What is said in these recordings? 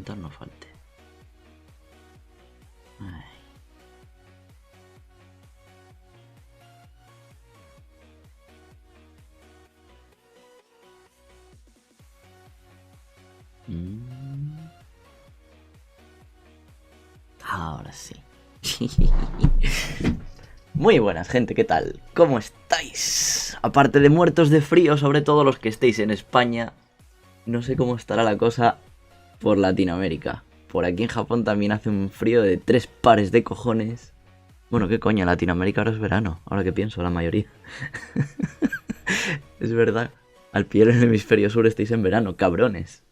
faltar no falte. Ay. Ahora sí. Muy buenas, gente, ¿qué tal? ¿Cómo estáis? Aparte de muertos de frío, sobre todo los que estéis en España, no sé cómo estará la cosa por Latinoamérica. Por aquí en Japón también hace un frío de 3 pares de cojones. Bueno, qué coño, Latinoamérica ahora es verano, ahora que pienso, la mayoría. Es verdad, al pie del hemisferio sur estáis en verano, cabrones.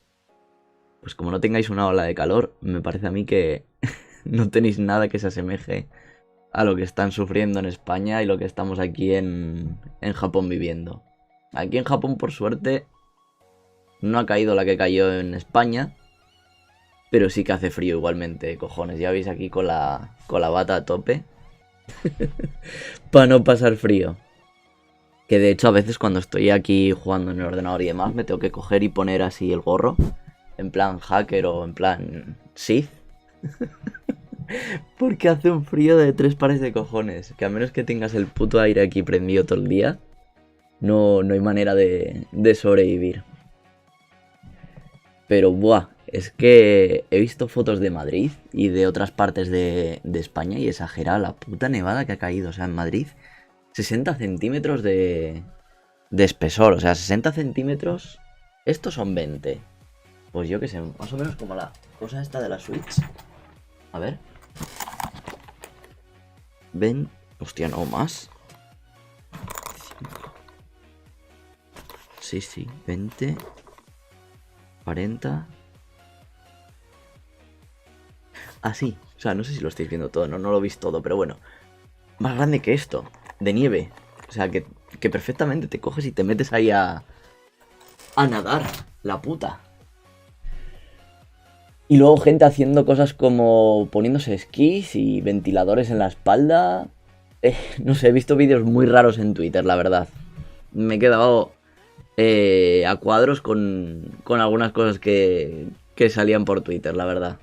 Pues como no tengáis una ola de calor, me parece a mí que no tenéis nada que se asemeje a lo que están sufriendo en España y lo que estamos aquí en Japón viviendo. Aquí en Japón, por suerte, no ha caído la que cayó en España, pero sí que hace frío igualmente, cojones. Ya veis aquí con la bata a tope para no pasar frío. Que de hecho a veces cuando estoy aquí jugando en el ordenador y demás me tengo que coger y poner así el gorro, en plan hacker o en plan Sith. Porque hace un frío de 3 pares de cojones. Que a menos que tengas el puto aire aquí prendido todo el día, no hay manera de sobrevivir. Pero buah, es que he visto fotos de Madrid y de otras partes de España y exagera la puta nevada que ha caído. O sea, en Madrid 60 centímetros de espesor. O sea, 60 centímetros, estos son 20. Pues yo que sé, más o menos como la cosa esta de la Switch. A ver. Ven. Hostia, no más. Sí, 20. 40. Así. O sea, no sé si lo estáis viendo todo, no lo veis todo, pero bueno. Más grande que esto. De nieve. O sea, que perfectamente te coges y te metes ahí a nadar. La puta. Y luego gente haciendo cosas como poniéndose esquís y ventiladores en la espalda. No sé, he visto vídeos muy raros en Twitter, la verdad. Me he quedado a cuadros con algunas cosas que salían por Twitter, la verdad.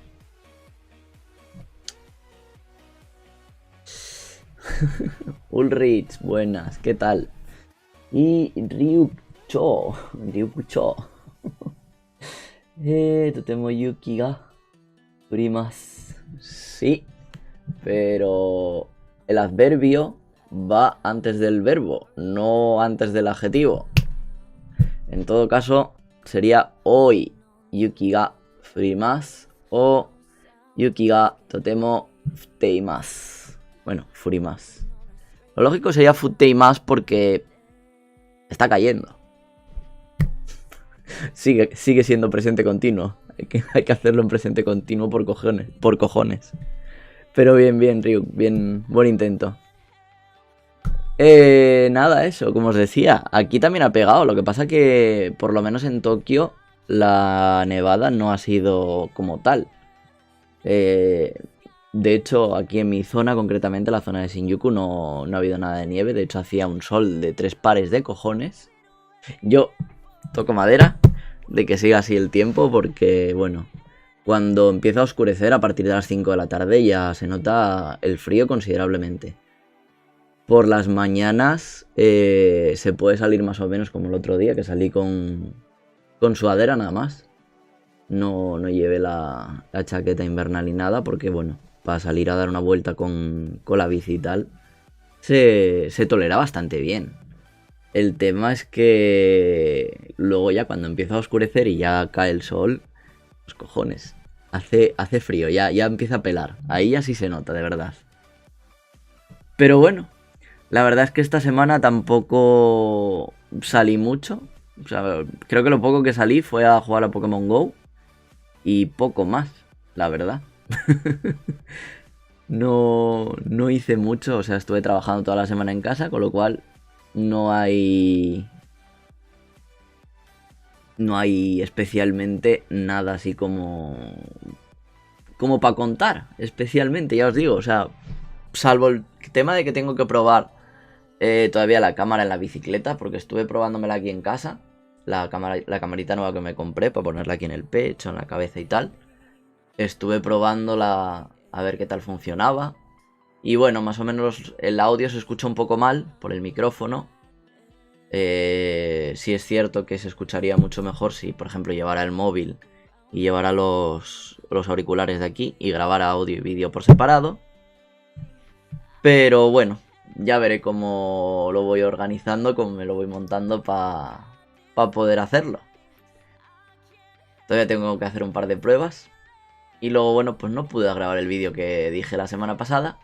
Ulrich, buenas, ¿qué tal? Y Ryucho. Totemo yuki ga furimasu. Sí, pero el adverbio va antes del verbo, no antes del adjetivo. En todo caso, sería hoy yuki ga furimasu o yuki ga totemo futeimasu. Bueno, furimasu. Lo lógico sería futeimasu porque está cayendo. Sigue siendo presente continuo. Hay que hacerlo en presente continuo por cojones. Pero bien, Ryuk, bien, buen intento. Nada, eso, como os decía, aquí también ha pegado. Lo que pasa que, por lo menos en Tokio, la nevada no ha sido como tal. De hecho, aquí en mi zona, concretamente la zona de Shinjuku, no ha habido nada de nieve. De hecho, hacía un sol de 3 pares de cojones. Yo toco madera de que siga así el tiempo porque, bueno, cuando empieza a oscurecer a partir de las 5 de la tarde ya se nota el frío considerablemente. Por las mañanas se puede salir más o menos como el otro día, que salí con sudadera nada más. No llevé la chaqueta invernal ni nada porque, bueno, para salir a dar una vuelta con la bici y tal, se tolera bastante bien. El tema es que luego ya cuando empieza a oscurecer y ya cae el sol, pues cojones, hace frío, ya empieza a pelar. Ahí ya sí se nota, de verdad. Pero bueno, la verdad es que esta semana tampoco salí mucho. O sea, creo que lo poco que salí fue a jugar a Pokémon GO. Y poco más, la verdad. No hice mucho, o sea, estuve trabajando toda la semana en casa, con lo cual no hay especialmente nada así como para contar, especialmente, ya os digo, o sea, salvo el tema de que tengo que probar todavía la cámara en la bicicleta, porque estuve probándomela aquí en casa, la camarita nueva que me compré para ponerla aquí en el pecho, en la cabeza y tal. estuve probándola a ver qué tal funcionaba. Y bueno, más o menos el audio se escucha un poco mal por el micrófono. Sí es cierto que se escucharía mucho mejor si, por ejemplo, llevara el móvil y llevara los auriculares de aquí y grabara audio y vídeo por separado. Pero bueno, ya veré cómo lo voy organizando, cómo me lo voy montando para poder hacerlo. Todavía tengo que hacer un par de pruebas. Y luego, bueno, pues no pude grabar el vídeo que dije la semana pasada.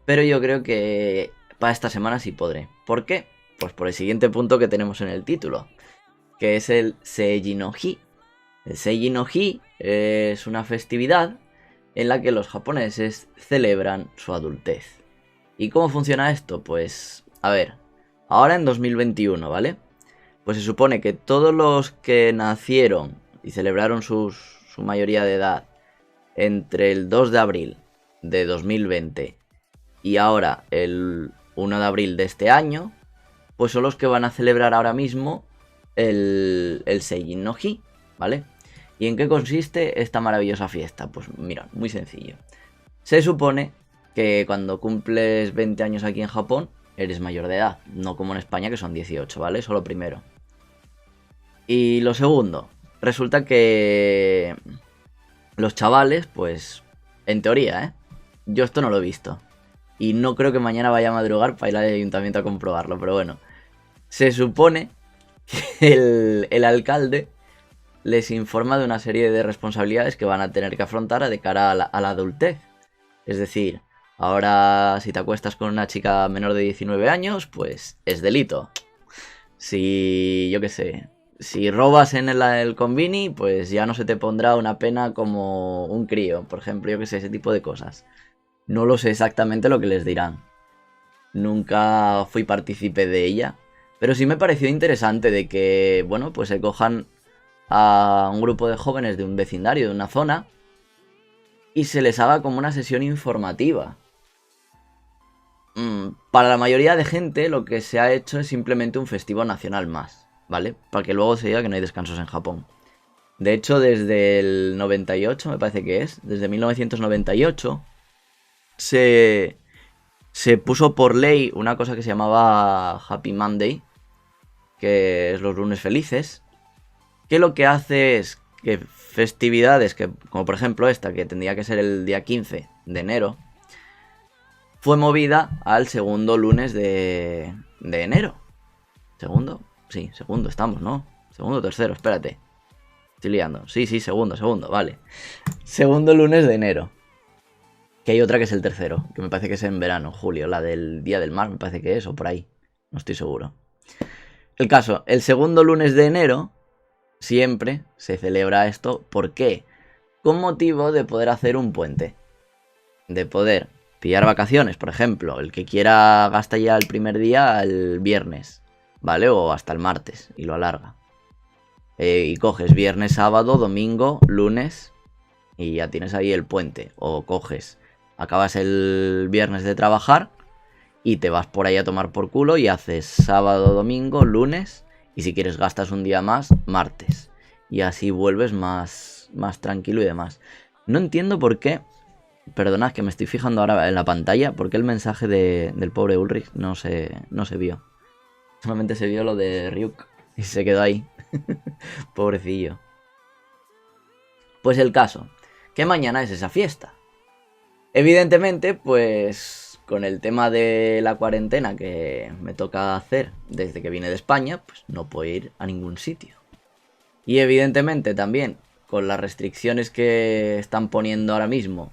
Pero yo creo que para esta semana sí podré. ¿Por qué? Pues por el siguiente punto que tenemos en el título, que es el Seiji no Hi. El Seiji no Hi es una festividad en la que los japoneses celebran su adultez. ¿Y cómo funciona esto? Pues, a ver, ahora en 2021, ¿vale? Pues se supone que todos los que nacieron y celebraron su mayoría de edad entre el 2 de abril de 2020 y ahora el 1 de abril de este año, pues son los que van a celebrar ahora mismo el Seijin no Hi, ¿vale? ¿Y en qué consiste esta maravillosa fiesta? Pues mira, muy sencillo. Se supone que cuando cumples 20 años aquí en Japón, eres mayor de edad, no como en España que son 18, ¿vale? Eso lo primero. Y lo segundo, resulta que los chavales, pues, en teoría, ¿eh? Yo esto no lo he visto. Y no creo que mañana vaya a madrugar para ir al ayuntamiento a comprobarlo, pero bueno. Se supone que el alcalde les informa de una serie de responsabilidades que van a tener que afrontar de cara a la adultez. Es decir, ahora si te acuestas con una chica menor de 19 años, pues es delito. Si, yo qué sé, si robas en el convini, pues ya no se te pondrá una pena como un crío, por ejemplo, yo qué sé, ese tipo de cosas. No lo sé exactamente lo que les dirán. Nunca fui partícipe de ella, pero sí me pareció interesante de que, bueno, pues se cojan a un grupo de jóvenes de un vecindario, de una zona, y se les haga como una sesión informativa. Para la mayoría de gente lo que se ha hecho es simplemente un festivo nacional más, ¿vale? Para que luego se diga que no hay descansos en Japón. De hecho, desde el 98, me parece que es, desde 1998, se puso por ley una cosa que se llamaba Happy Monday, que es los lunes felices, que lo que hace es que festividades, que como por ejemplo esta, que tendría que ser el día 15 de enero, fue movida al segundo lunes de enero. ¿Segundo? Sí, segundo estamos, ¿no? Segundo o tercero, espérate. Estoy liando. Sí, segundo, vale. Segundo lunes de enero. Que hay otra que es el tercero, que me parece que es en verano, julio, la del Día del Mar, me parece que es, o por ahí. No estoy seguro. El caso, el segundo lunes de enero siempre se celebra esto. ¿Por qué? Con motivo de poder hacer un puente. De poder pillar vacaciones, por ejemplo. El que quiera gasta ya el primer día el viernes, ¿vale? O hasta el martes y lo alarga. Y coges viernes, sábado, domingo, lunes y ya tienes ahí el puente. O coges, acabas el viernes de trabajar y te vas por ahí a tomar por culo y haces sábado, domingo, lunes y si quieres gastas un día más, martes. Y así vuelves más tranquilo y demás. No entiendo por qué, perdonad que me estoy fijando ahora en la pantalla, por qué el mensaje del pobre Ulrich no se vio. Solamente se vio lo de Ryuk y se quedó ahí. Pobrecillo. Pues el caso, que mañana es esa fiesta. Evidentemente, pues con el tema de la cuarentena que me toca hacer desde que vine de España, pues no puedo ir a ningún sitio. Y evidentemente también con las restricciones que están poniendo ahora mismo,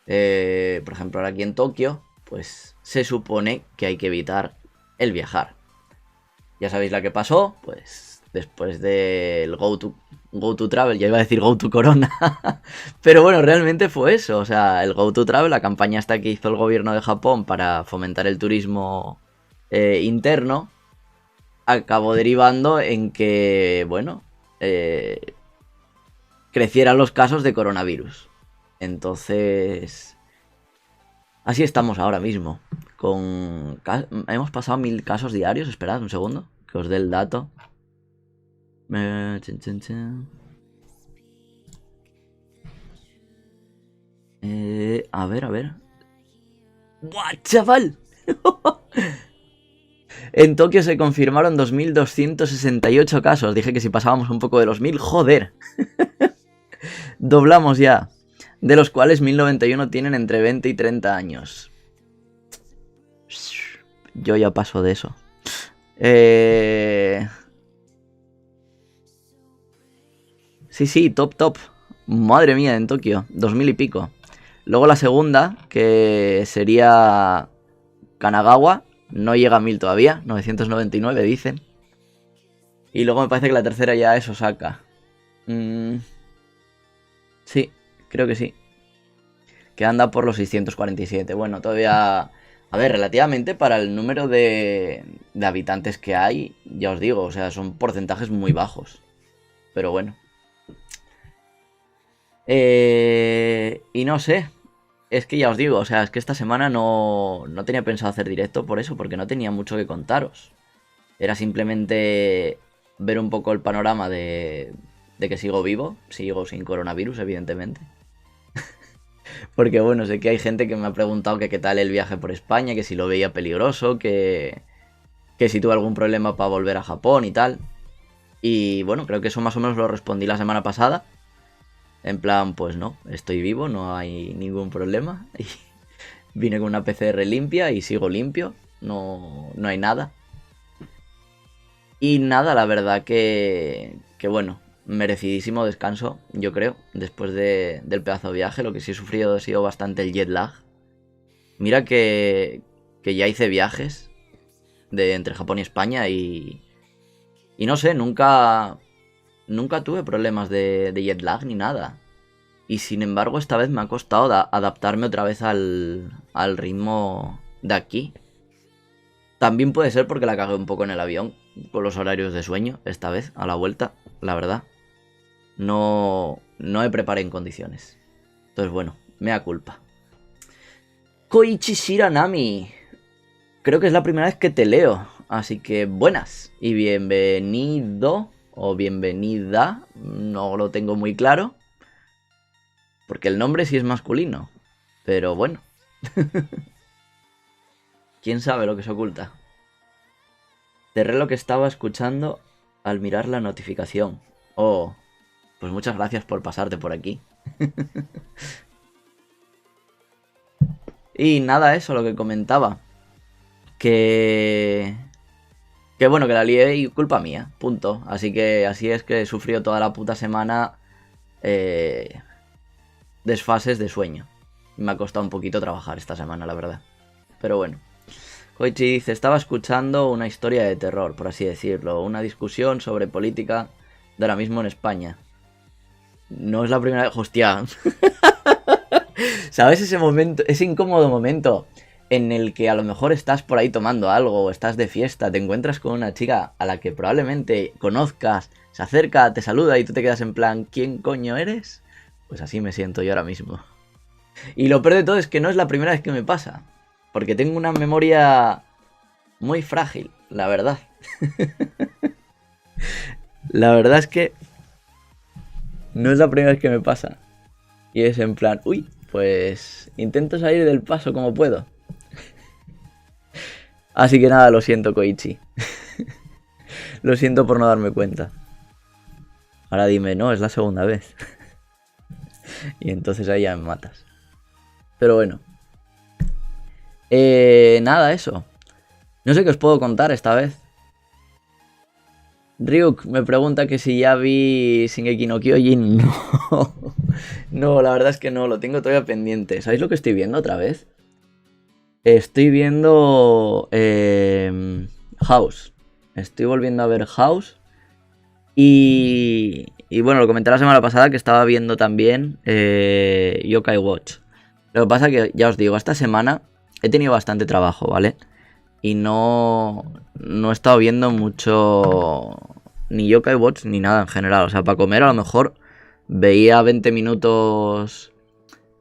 por ejemplo ahora aquí en Tokio, pues se supone que hay que evitar el viajar. Ya sabéis la que pasó, pues después del Go to Travel, ya iba a decir Go to Corona, pero bueno, realmente fue eso, o sea, el Go to Travel, la campaña esta que hizo el gobierno de Japón para fomentar el turismo interno, acabó derivando en que, bueno, crecieran los casos de coronavirus. Entonces, así estamos ahora mismo. Hemos pasado 1000 casos diarios. Esperad un segundo, que os dé el dato. A ver, a ver. ¡Buah, chaval! En Tokio se confirmaron 2.268 casos. Dije que si pasábamos un poco de los 1.000, ¡joder! Doblamos ya. De los cuales 1.091 tienen entre 20 y 30 años. Yo ya paso de eso. Sí, top. Madre mía, en Tokio. 2.000 y pico. Luego la segunda, que sería Kanagawa. No llega a 1.000 todavía. 999 dicen. Y luego me parece que la tercera ya es Osaka. Sí, creo que sí. Que anda por los 647. Bueno, todavía... A ver, relativamente para el número de habitantes que hay, ya os digo, o sea, son porcentajes muy bajos. Pero bueno. Y no sé. Es que ya os digo, o sea, es que esta semana no tenía pensado hacer directo por eso, porque no tenía mucho que contaros. Era simplemente ver un poco el panorama de que sigo vivo, sigo sin coronavirus, evidentemente. Porque bueno, sé que hay gente que me ha preguntado que qué tal el viaje por España, que si lo veía peligroso, que si tuve algún problema para volver a Japón y tal. Y bueno, creo que eso más o menos lo respondí la semana pasada. En plan, pues no, estoy vivo, no hay ningún problema. Y vine con una PCR limpia y sigo limpio, no hay nada. Y nada, la verdad que bueno, merecidísimo descanso, yo creo, después del pedazo de viaje. Lo que sí he sufrido ha sido bastante el jet lag. Mira que ya hice viajes entre Japón y España y no sé, nunca tuve problemas de jet lag ni nada. Y sin embargo esta vez me ha costado adaptarme otra vez al ritmo de aquí. También puede ser porque la cagué un poco en el avión con los horarios de sueño esta vez, a la vuelta, la verdad. No me preparé en condiciones. Entonces bueno, mea culpa. Koichi Shiranami. Creo que es la primera vez que te leo. Así que buenas y bienvenido o bienvenida. No lo tengo muy claro. Porque el nombre sí es masculino. Pero bueno. ¿Quién sabe lo que se oculta? Cerré lo que estaba escuchando al mirar la notificación. Oh, pues muchas gracias por pasarte por aquí. Y nada, eso, lo que comentaba. Que bueno, que la lié y culpa mía, punto. Así que así es que he sufrido toda la puta semana desfases de sueño. Me ha costado un poquito trabajar esta semana, la verdad. Pero bueno. Koichi dice, estaba escuchando una historia de terror, por así decirlo. Una discusión sobre política de ahora mismo en España. No es la primera vez... Hostia. ¿Sabes ese momento, ese incómodo momento en el que a lo mejor estás por ahí tomando algo o estás de fiesta, te encuentras con una chica a la que probablemente conozcas, se acerca, te saluda y tú te quedas en plan, ¿quién coño eres? Pues así me siento yo ahora mismo. Y lo peor de todo es que no es la primera vez que me pasa, porque tengo una memoria muy frágil, la verdad. La verdad es que no es la primera vez que me pasa. Y es en plan, uy, pues intento salir del paso como puedo. Así que nada, lo siento, Koichi. Lo siento por no darme cuenta. Ahora dime, no, es la segunda vez. Y entonces ahí ya me matas. Pero bueno. Nada, eso. No sé qué os puedo contar esta vez. Ryuk me pregunta que si ya vi Shingeki no Kyojin. No. No, la verdad es que no, lo tengo todavía pendiente. ¿Sabéis lo que estoy viendo otra vez? Estoy viendo House. Estoy volviendo a ver House. Y bueno, lo comenté la semana pasada que estaba viendo también Yokai Watch. Lo que pasa que, ya os digo, esta semana he tenido bastante trabajo, ¿vale? Y no he estado viendo mucho ni Yokai Watch ni nada en general. O sea, para comer a lo mejor veía 20 minutos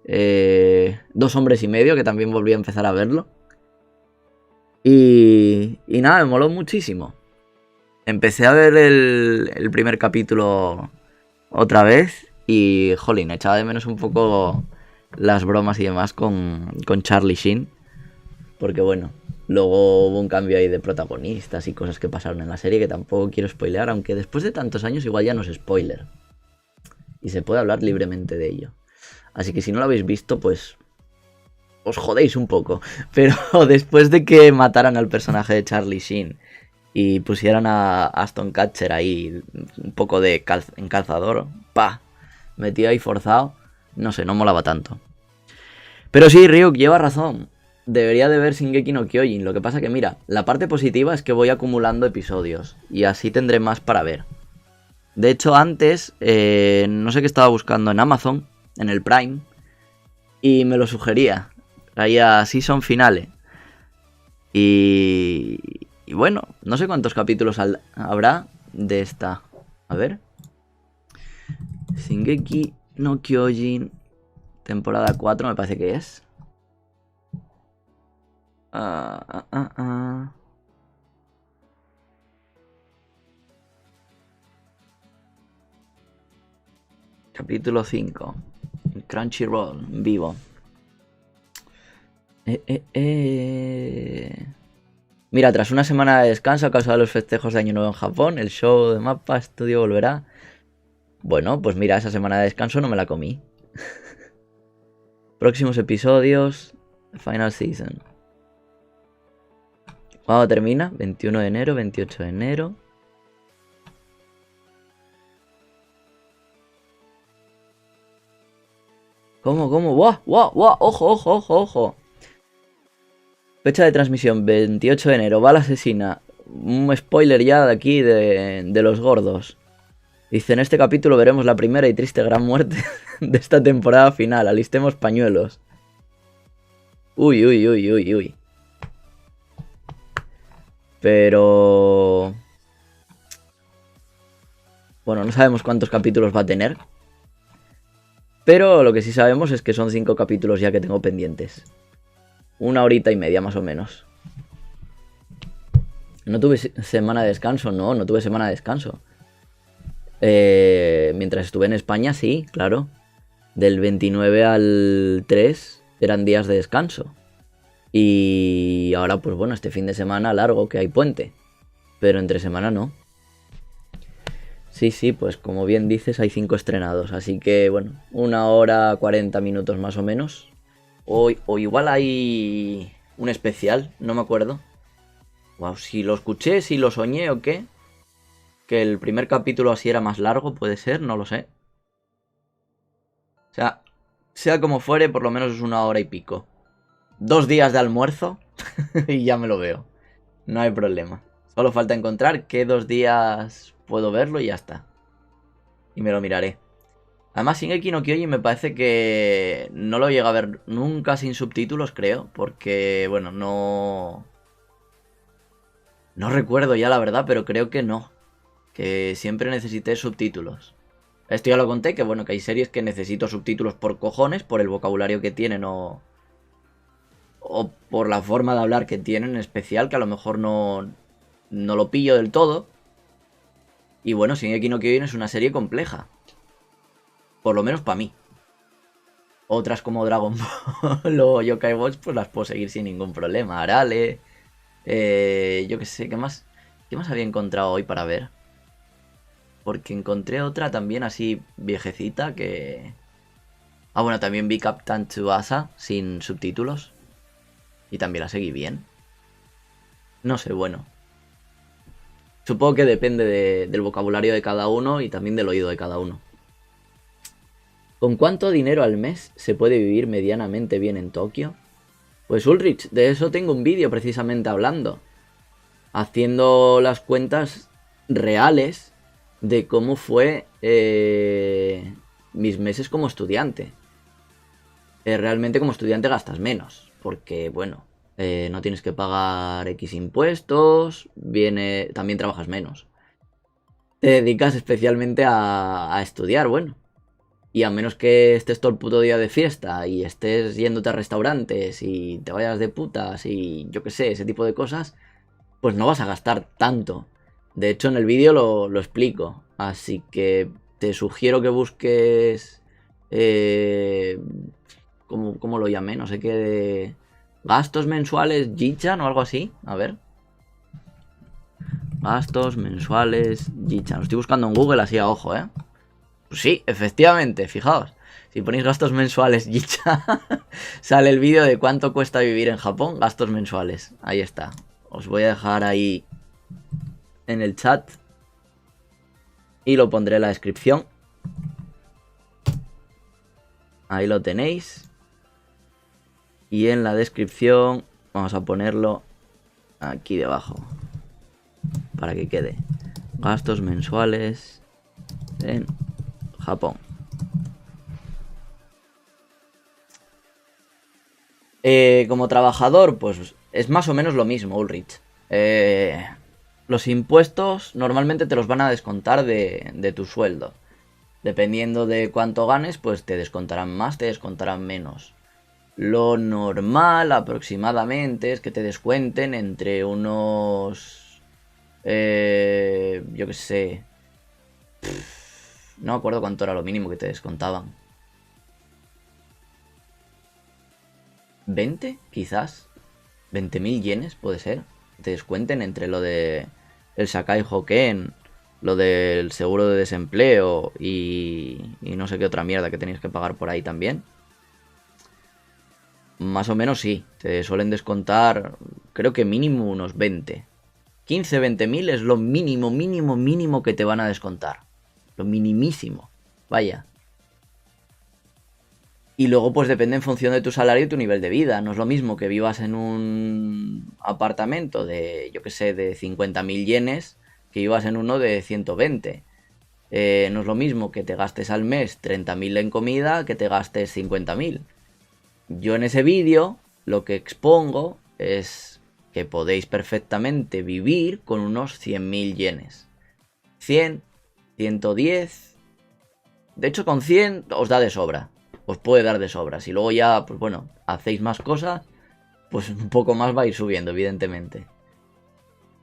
2 hombres y medio, que también volví a empezar a verlo. Y nada, me moló muchísimo. Empecé a ver el primer capítulo otra vez y, jolín, echaba de menos un poco las bromas y demás con Charlie Sheen. Porque bueno, luego hubo un cambio ahí de protagonistas y cosas que pasaron en la serie que tampoco quiero spoilear, aunque después de tantos años igual ya no es spoiler. Y se puede hablar libremente de ello. Así que si no lo habéis visto, pues os jodéis un poco. Pero después de que mataran al personaje de Charlie Sheen y pusieran a Aston Kutcher ahí un poco de encalzador, metido ahí forzado, no sé, no molaba tanto. Pero sí, Ryuk lleva razón. Debería de ver Shingeki no Kyojin. Lo que pasa que mira, la parte positiva es que voy acumulando episodios y así tendré más para ver. De hecho, antes, no sé qué estaba buscando en Amazon, en el Prime, y me lo sugería. Traía Season Finale. Y bueno, no sé cuántos capítulos habrá de esta. A ver. Shingeki no Kyojin, temporada 4 me parece que es. Capítulo 5. Crunchyroll, en vivo. Mira, tras una semana de descanso a causa de los festejos de Año Nuevo en Japón, el show de Mappa Studio volverá. Bueno, pues mira, esa semana de descanso no me la comí. Próximos episodios, Final Season. ¿Cuándo termina? 21 de enero, 28 de enero. ¿Cómo? ¡Guau! ¡Ojo! Fecha de transmisión, 28 de enero. Bala asesina. Un spoiler ya de aquí, de los gordos. Dice, en este capítulo veremos la primera y triste gran muerte de esta temporada final. Alistemos pañuelos. Uy. Pero... bueno, no sabemos cuántos capítulos va a tener. Pero lo que sí sabemos es que son 5 capítulos ya que tengo pendientes. 1 horita y media más o menos. No tuve semana de descanso, no tuve semana de descanso. Mientras estuve en España, sí, claro. Del 29 al 3 eran días de descanso. Y ahora, pues bueno, este fin de semana largo que hay puente. Pero entre semana no. Sí, pues como bien dices, hay 5 estrenados. Así que, bueno, 1 hora 40 minutos más o menos. O igual hay un especial, no me acuerdo. Wow, si lo escuché, si lo soñé o qué. Que el primer capítulo así era más largo, puede ser, no lo sé. O sea como fuere, por lo menos es 1 hora y pico. 2 días de almuerzo y ya me lo veo. No hay problema. Solo falta encontrar qué 2 días puedo verlo y ya está. Y me lo miraré. Además, Shingeki no Kyojin me parece que no lo llega a ver nunca sin subtítulos, creo. Porque, bueno, no... no recuerdo ya la verdad, pero creo que no. Que siempre necesité subtítulos. Esto ya lo conté, que bueno, que hay series que necesito subtítulos por cojones, por el vocabulario que tienen o por la forma de hablar que tienen en especial, que a lo mejor no lo pillo del todo. Y bueno, Shingeki no Kyojin es una serie compleja. Por lo menos para mí. Otras como Dragon Ball o Yokai Watch, pues las puedo seguir sin ningún problema. Arale. Yo qué sé, ¿qué más había encontrado hoy para ver? Porque encontré otra también así viejecita que... bueno, también vi Captain Tsubasa sin subtítulos. Y también la seguí bien. No sé, bueno. Supongo que depende del vocabulario de cada uno y también del oído de cada uno. ¿Con cuánto dinero al mes se puede vivir medianamente bien en Tokio? Pues Ulrich, de eso tengo un vídeo precisamente hablando. Haciendo las cuentas reales de cómo fue mis meses como estudiante. Realmente como estudiante gastas menos, porque bueno, no tienes que pagar X impuestos, también trabajas menos. Te dedicas especialmente a estudiar, bueno. Y a menos que estés todo el puto día de fiesta y estés yéndote a restaurantes y te vayas de putas y yo qué sé, ese tipo de cosas, pues no vas a gastar tanto. De hecho, en el vídeo lo explico. Así que te sugiero que busques ¿Cómo lo llamé? No sé qué. Gastos mensuales Jichan o algo así. A ver. Gastos mensuales Jichan. Lo estoy buscando en Google así a ojo, ¿eh? Pues sí, efectivamente, fijaos. Si ponéis gastos mensuales Jichan, sale el vídeo de cuánto cuesta vivir en Japón. Gastos mensuales. Ahí está. Os voy a dejar ahí en el chat. Y lo pondré en la descripción. Ahí lo tenéis. Y en la descripción vamos a ponerlo aquí debajo. Para que quede. Gastos mensuales en Japón. Como trabajador, pues es más o menos lo mismo, Ulrich. Los impuestos normalmente te los van a descontar de tu sueldo. Dependiendo de cuánto ganes, pues te descontarán más, te descontarán menos. Lo normal aproximadamente es que te descuenten entre unos... yo qué sé. No me acuerdo cuánto era lo mínimo que te descontaban. ¿20? Quizás. 20.000 yenes puede ser. Te descuenten entre lo de el Sakai Hoken, lo del seguro de desempleo y no sé qué otra mierda que tenéis que pagar por ahí también. Más o menos sí. Te suelen descontar, creo que mínimo unos 20. 15, 20.000 es lo mínimo que te van a descontar. Lo minimísimo. Vaya. Y luego pues depende en función de tu salario y tu nivel de vida. No es lo mismo que vivas en un apartamento de, yo qué sé, de 50.000 yenes que vivas en uno de 120. No es lo mismo que te gastes al mes 30.000 en comida que te gastes 50.000. Yo en ese vídeo lo que expongo es que podéis perfectamente vivir con unos 100.000 yenes. 100, 110... De hecho con 100 os da de sobra. Os puede dar de sobra. Si luego ya, pues bueno, hacéis más cosas, pues un poco más va a ir subiendo, evidentemente.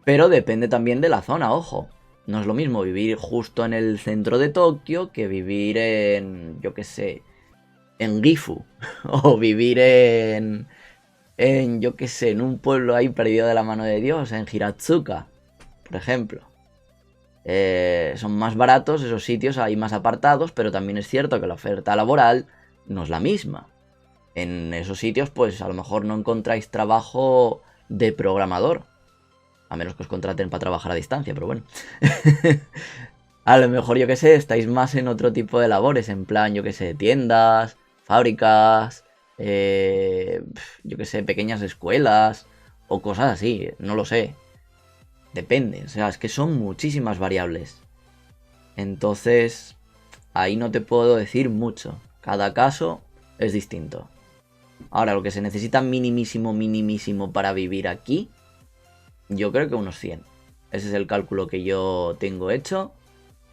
Pero depende también de la zona, ojo. No es lo mismo vivir justo en el centro de Tokio que vivir en, yo qué sé, en Gifu. O vivir yo qué sé, en un pueblo ahí perdido de la mano de Dios, en Hiratsuka, por ejemplo. Son más baratos esos sitios, hay más apartados, pero también es cierto que la oferta laboral no es la misma. En esos sitios, pues a lo mejor no encontráis trabajo de programador. A menos que os contraten para trabajar a distancia, pero bueno. A lo mejor, yo que sé, estáis más en otro tipo de labores, en plan, yo que sé, tiendas, fábricas, yo que sé, pequeñas escuelas o cosas así, no lo sé. Depende, o sea, es que son muchísimas variables. Entonces, ahí no te puedo decir mucho. Cada caso es distinto. Ahora, lo que se necesita minimísimo para vivir aquí, yo creo que unos 100. Ese es el cálculo que yo tengo hecho.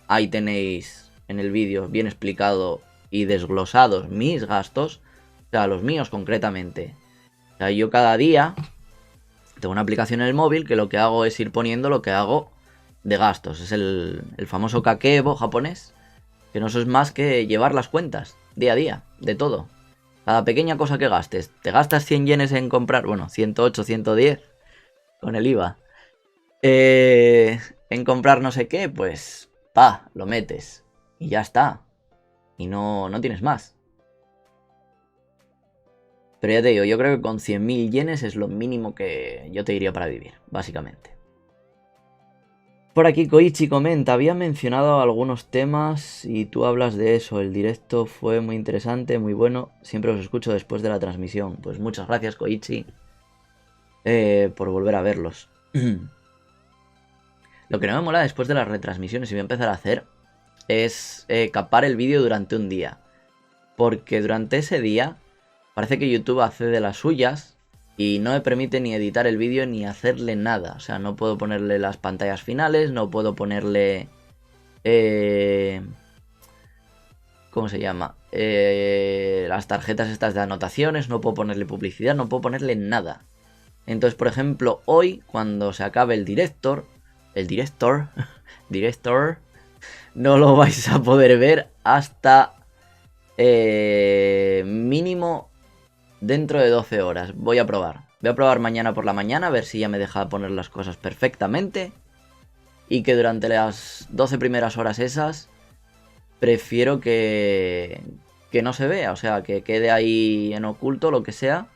Ahí tenéis en el vídeo bien explicado y desglosados mis gastos. O sea, los míos concretamente. O sea, yo cada día tengo una aplicación en el móvil que lo que hago es ir poniendo lo que hago de gastos. Es el famoso kakebo japonés. Que no eso es más que llevar las cuentas día a día, de todo. Cada pequeña cosa que gastes. Te gastas 100 yenes en comprar, bueno, 108, 110 con el IVA. En comprar no sé qué, pues lo metes. Y ya está. Y no tienes más. Pero ya te digo, yo creo que con 100.000 yenes es lo mínimo que yo te diría para vivir, básicamente. Por aquí Koichi comenta, había mencionado algunos temas y tú hablas de eso. El directo fue muy interesante, muy bueno. Siempre os escucho después de la transmisión. Pues muchas gracias Koichi por volver a verlos. Lo que no me mola después de las retransmisiones y voy a empezar a hacer es capar el vídeo durante un día. Porque durante ese día parece que YouTube hace de las suyas y no me permite ni editar el vídeo ni hacerle nada. O sea, no puedo ponerle las pantallas finales, no puedo ponerle... ¿cómo se llama? Las tarjetas estas de anotaciones, no puedo ponerle publicidad, no puedo ponerle nada. Entonces, por ejemplo, hoy, cuando se acabe el director, no lo vais a poder ver hasta mínimo dentro de 12 horas. Voy a probar. Voy a probar mañana por la mañana a ver si ya me deja poner las cosas perfectamente. Y que durante las 12 primeras horas esas prefiero que no se vea. O sea, que quede ahí en oculto lo que sea.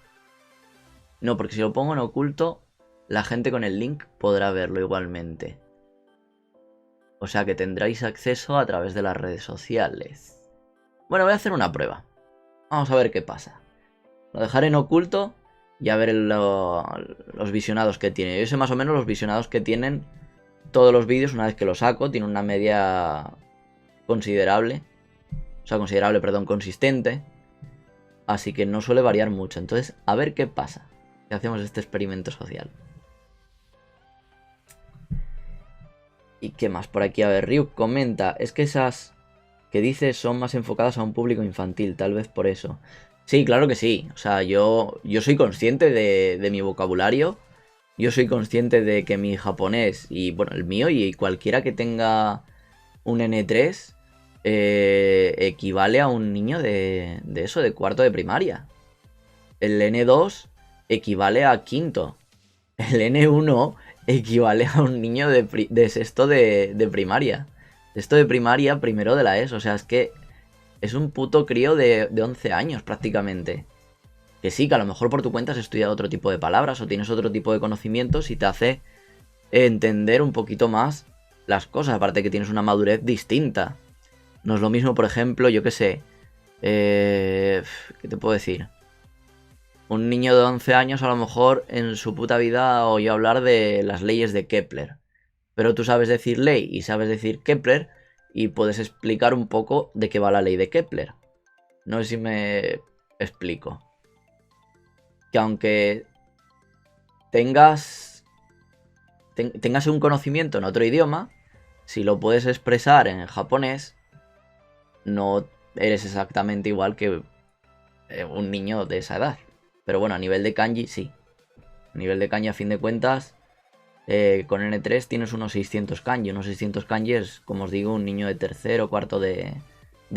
No, porque si lo pongo en oculto, la gente con el link podrá verlo igualmente. O sea que tendréis acceso a través de las redes sociales. Bueno, voy a hacer una prueba. Vamos a ver qué pasa. Lo dejaré en oculto y a ver los visionados que tiene. Yo sé más o menos los visionados que tienen todos los vídeos una vez que los saco. Tiene una media considerable. O sea, considerable, perdón, consistente. Así que no suele variar mucho. Entonces, a ver qué pasa si hacemos este experimento social. ¿Y qué más? Por aquí, a ver, Ryuk comenta. Es que esas que dices son más enfocadas a un público infantil, tal vez por eso. Sí, claro que sí. O sea, yo soy consciente de mi vocabulario. Yo soy consciente de que mi japonés, y bueno, el mío y cualquiera que tenga un N3, equivale a un niño de eso, de cuarto de primaria. El N2 equivale a quinto. El N1 equivale a un niño de sexto de primaria. Sexto de primaria, primero de la ESO. O sea, es que es un puto crío de 11 años prácticamente. Que sí, que a lo mejor por tu cuenta has estudiado otro tipo de palabras o tienes otro tipo de conocimientos y te hace entender un poquito más las cosas. Aparte que tienes una madurez distinta. No es lo mismo, por ejemplo, yo qué sé. ¿Qué te puedo decir? Un niño de 11 años a lo mejor en su puta vida oyó hablar de las leyes de Kepler. Pero tú sabes decir ley y sabes decir Kepler y puedes explicar un poco de qué va la ley de Kepler. No sé si me explico. Que aunque tengas un conocimiento en otro idioma, si lo puedes expresar en japonés, no eres exactamente igual que un niño de esa edad. Pero bueno, a nivel de kanji, sí. A nivel de kanji, a fin de cuentas, con N3 tienes unos 600 kanji. Unos 600 kanji es, como os digo, un niño de tercero o cuarto de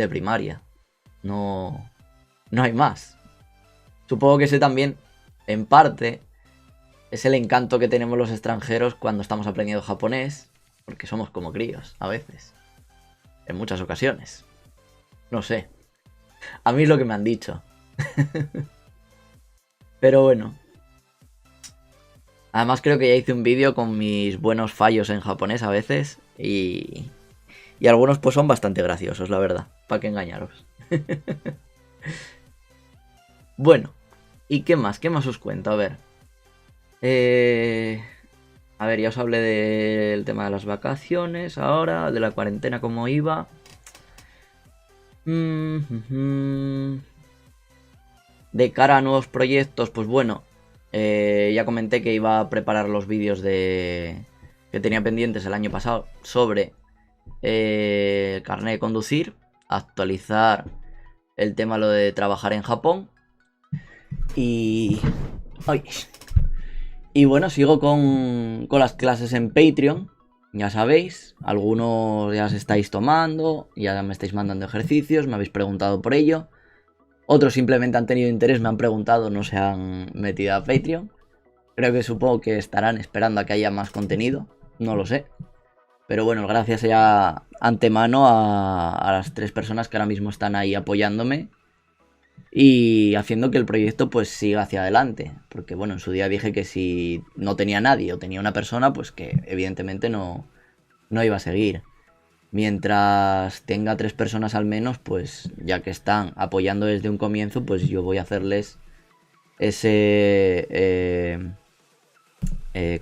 primaria. No hay más. Supongo que ese también, en parte, es el encanto que tenemos los extranjeros cuando estamos aprendiendo japonés. Porque somos como críos, a veces. En muchas ocasiones. No sé. A mí es lo que me han dicho. Pero bueno. Además creo que ya hice un vídeo con mis buenos fallos en japonés a veces. Y algunos pues son bastante graciosos, la verdad. ¿Para qué engañaros? Bueno. ¿Y qué más? ¿Qué más os cuento? A ver. A ver, ya os hablé del tema de las vacaciones ahora. De la cuarentena, cómo iba. De cara a nuevos proyectos, pues bueno, ya comenté que iba a preparar los vídeos que tenía pendientes el año pasado sobre el carnet de conducir, actualizar el tema lo de trabajar en Japón y... ¡Ay! Y bueno, sigo con las clases en Patreon, ya sabéis, algunos ya os estáis tomando, ya me estáis mandando ejercicios, me habéis preguntado por ello. Otros simplemente han tenido interés, me han preguntado, no se han metido a Patreon. Creo que supongo que estarán esperando a que haya más contenido, no lo sé. Pero bueno, gracias ya antemano a las 3 personas que ahora mismo están ahí apoyándome y haciendo que el proyecto pues siga hacia adelante. Porque bueno, en su día dije que si no tenía nadie o tenía una persona, pues que evidentemente no iba a seguir. Mientras tenga 3 personas al menos, pues ya que están apoyando desde un comienzo, pues yo voy a hacerles ese...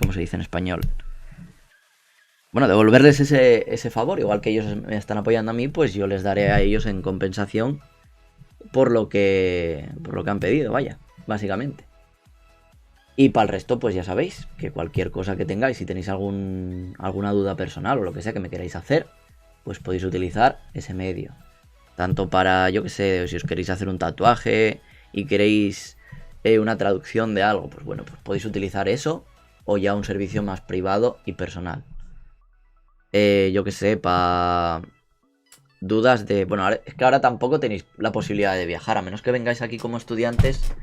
¿cómo se dice en español? Bueno, devolverles ese favor, igual que ellos me están apoyando a mí, pues yo les daré a ellos en compensación por lo que han pedido, vaya, básicamente. Y para el resto, pues ya sabéis que cualquier cosa que tengáis, si tenéis alguna duda personal o lo que sea que me queráis hacer, pues podéis utilizar ese medio. Tanto para, yo que sé, si os queréis hacer un tatuaje y queréis una traducción de algo, pues bueno, pues podéis utilizar eso o ya un servicio más privado y personal. Yo que sé, para dudas de... Bueno, es que ahora tampoco tenéis la posibilidad de viajar, a menos que vengáis aquí como estudiantes,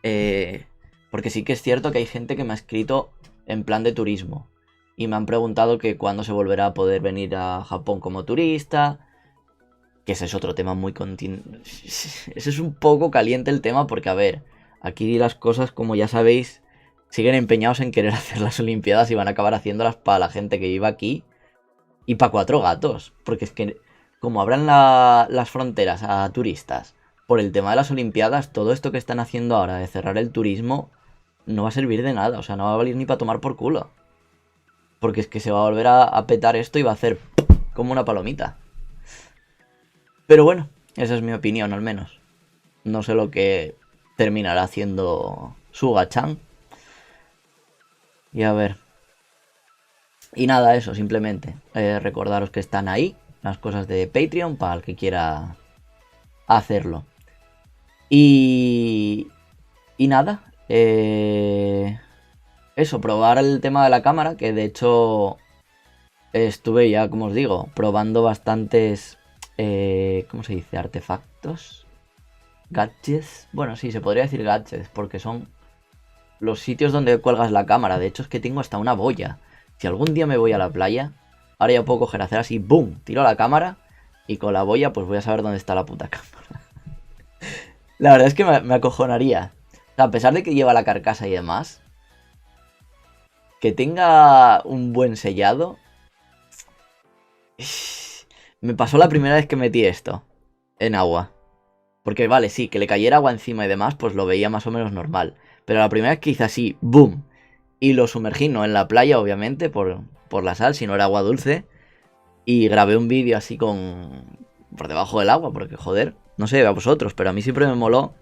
Porque sí que es cierto que hay gente que me ha escrito en plan de turismo. Y me han preguntado que cuándo se volverá a poder venir a Japón como turista. Que ese es otro tema muy ese es un poco caliente el tema porque, a ver, aquí las cosas, como ya sabéis, siguen empeñados en querer hacer las Olimpiadas y van a acabar haciéndolas para la gente que vive aquí y para cuatro gatos. Porque es que, como abran las fronteras a turistas por el tema de las Olimpiadas, todo esto que están haciendo ahora de cerrar el turismo no va a servir de nada. O sea, no va a valer ni para tomar por culo. Porque es que se va a volver a petar esto y va a hacer como una palomita. Pero bueno, esa es mi opinión al menos. No sé lo que terminará haciendo Suga-chan. Y a ver. Y nada, eso, simplemente. Recordaros que están ahí las cosas de Patreon para el que quiera hacerlo. Y nada. Eso, probar el tema de la cámara, que de hecho estuve ya, como os digo, probando bastantes... ¿cómo se dice? Artefactos. Gadgets. Bueno, sí, se podría decir gadgets, porque son los sitios donde cuelgas la cámara. De hecho, es que tengo hasta una boya. Si algún día me voy a la playa, ahora ya puedo coger, hacer así, ¡boom! Tiro la cámara y con la boya pues voy a saber dónde está la puta cámara. La verdad es que me acojonaría. O sea, a pesar de que lleva la carcasa y demás, que tenga un buen sellado... Me pasó la primera vez que metí esto en agua. Porque vale, sí, que le cayera agua encima y demás, pues lo veía más o menos normal. Pero la primera vez que hice así, ¡boom! Y lo sumergí, no en la playa, obviamente, por la sal, si no era agua dulce. Y grabé un vídeo así por debajo del agua, porque joder, no sé a vosotros, pero a mí siempre me moló.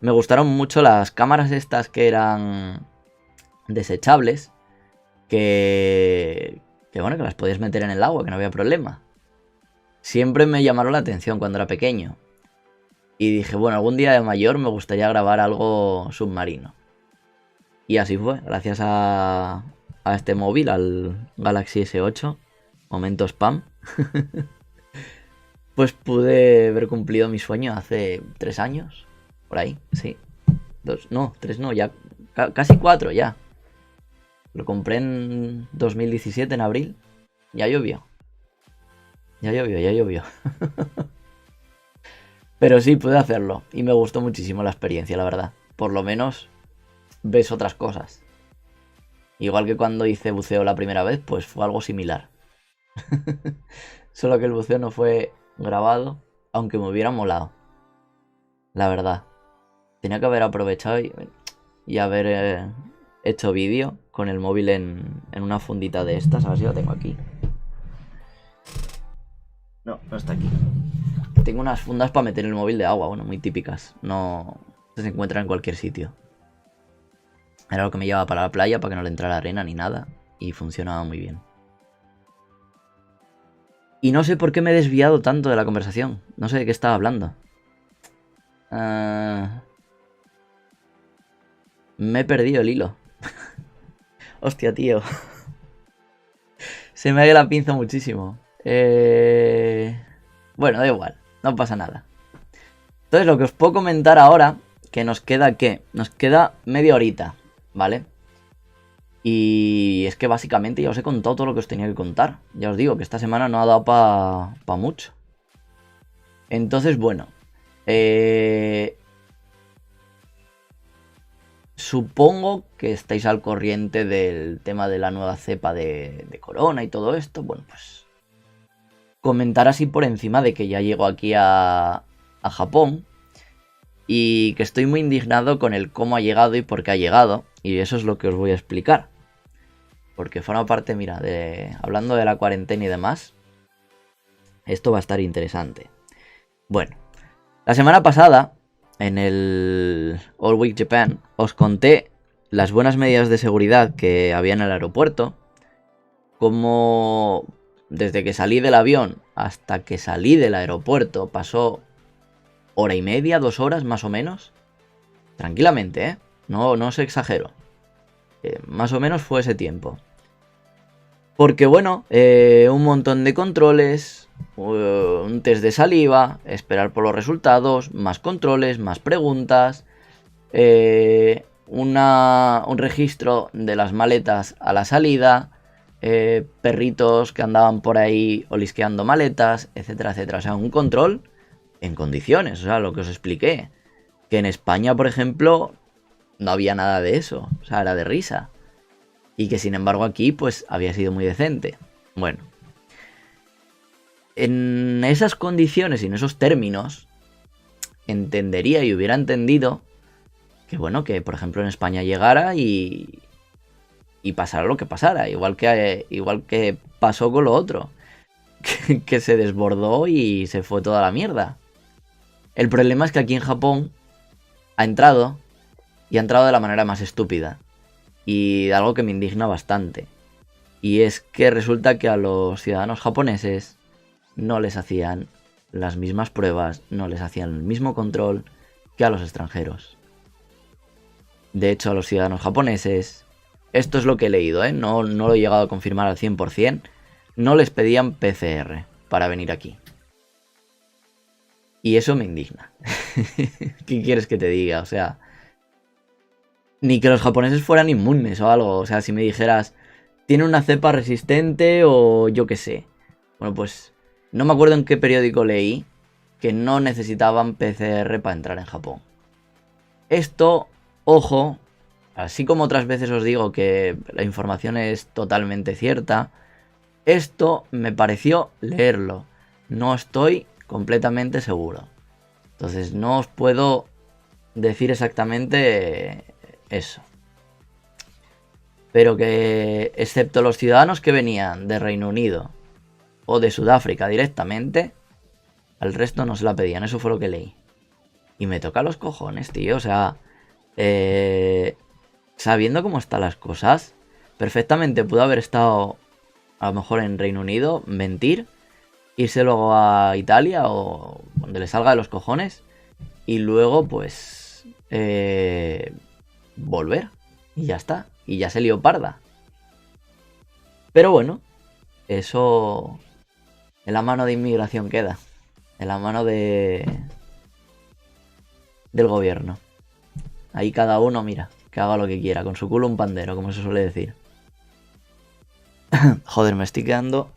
Me gustaron mucho las cámaras estas que eran desechables. Que bueno, que las podías meter en el agua, que no había problema. Siempre me llamaron la atención cuando era pequeño. Y dije, bueno, algún día de mayor me gustaría grabar algo submarino. Y así fue, gracias a este móvil, al Galaxy S8, momento spam. Pues pude haber cumplido mi sueño hace 3 años. Por ahí, sí. 3 no, ya. Casi 4 ya. Lo compré en 2017, en abril. Ya llovió. Ya llovió. Pero sí, pude hacerlo. Y me gustó muchísimo la experiencia, la verdad. Por lo menos ves otras cosas. Igual que cuando hice buceo la primera vez, pues fue algo similar. Solo que el buceo no fue grabado, aunque me hubiera molado. La verdad. Tenía que haber aprovechado y haber hecho vídeo con el móvil en una fundita de estas. A ver si la tengo aquí. No, no está aquí. Tengo unas fundas para meter el móvil de agua, bueno, muy típicas. No se encuentran en cualquier sitio. Era lo que me llevaba para la playa, para que no le entrara arena ni nada. Y funcionaba muy bien. Y no sé por qué me he desviado tanto de la conversación. No sé de qué estaba hablando. Me he perdido el hilo. Hostia, tío. Se me ha ido la pinza muchísimo. Bueno, da igual. No pasa nada. Entonces, lo que os puedo comentar ahora, que nos queda, ¿qué? Nos queda media horita, ¿vale? Y es que básicamente ya os he contado todo lo que os tenía que contar. Ya os digo que esta semana no ha dado para mucho. Entonces, bueno. Supongo que estáis al corriente del tema de la nueva cepa de corona y todo esto. Bueno, pues comentar así por encima de que ya llego aquí a Japón y que estoy muy indignado con el cómo ha llegado y por qué ha llegado, y eso es lo que os voy a explicar, porque forma parte, mira, hablando de la cuarentena y demás, esto va a estar interesante. Bueno, la semana pasada en el All Week Japan os conté las buenas medidas de seguridad que había en el aeropuerto, como desde que salí del avión hasta que salí del aeropuerto pasó 1h30, 2 horas más o menos. Tranquilamente, ¿eh? No os exagero. Más o menos fue ese tiempo. Porque bueno, un montón de controles, un test de saliva, esperar por los resultados, más controles, más preguntas. un registro de las maletas a la salida, perritos que andaban por ahí olisqueando maletas, etcétera, etcétera. O sea, un control en condiciones, o sea, lo que os expliqué. Que en España, por ejemplo, no había nada de eso, o sea, era de risa. Y que sin embargo aquí, pues, había sido muy decente. Bueno. En esas condiciones y en esos términos, entendería y hubiera entendido que, bueno, que por ejemplo en España llegara y pasara lo que pasara. Igual que pasó con lo otro. Que se desbordó y se fue toda la mierda. El problema es que aquí en Japón ha entrado y ha entrado de la manera más estúpida. Y de algo que me indigna bastante. Y es que resulta que a los ciudadanos japoneses no les hacían las mismas pruebas, no les hacían el mismo control que a los extranjeros. De hecho, a los ciudadanos japoneses, esto es lo que he leído, no lo he llegado a confirmar al 100%, no les pedían PCR para venir aquí. Y eso me indigna. ¿Qué quieres que te diga? O sea, ni que los japoneses fueran inmunes o algo. O sea, si me dijeras, tiene una cepa resistente o yo qué sé. Bueno, pues no me acuerdo en qué periódico leí que no necesitaban PCR para entrar en Japón. Esto, ojo, así como otras veces os digo que la información es totalmente cierta, esto me pareció leerlo. No estoy completamente seguro. Entonces no os puedo decir exactamente eso. Pero que, excepto los ciudadanos que venían de Reino Unido o de Sudáfrica directamente, al resto no se la pedían. Eso fue lo que leí. Y me toca los cojones, tío. O sea, sabiendo cómo están las cosas, perfectamente pudo haber estado a lo mejor en Reino Unido, mentir, irse luego a Italia o donde le salga de los cojones y luego pues volver y ya está. Y ya se lió parda. Pero bueno, eso en la mano de inmigración queda. En la mano del gobierno. Ahí cada uno, mira, que haga lo que quiera. Con su culo un pandero, como se suele decir. Joder, me estoy quedando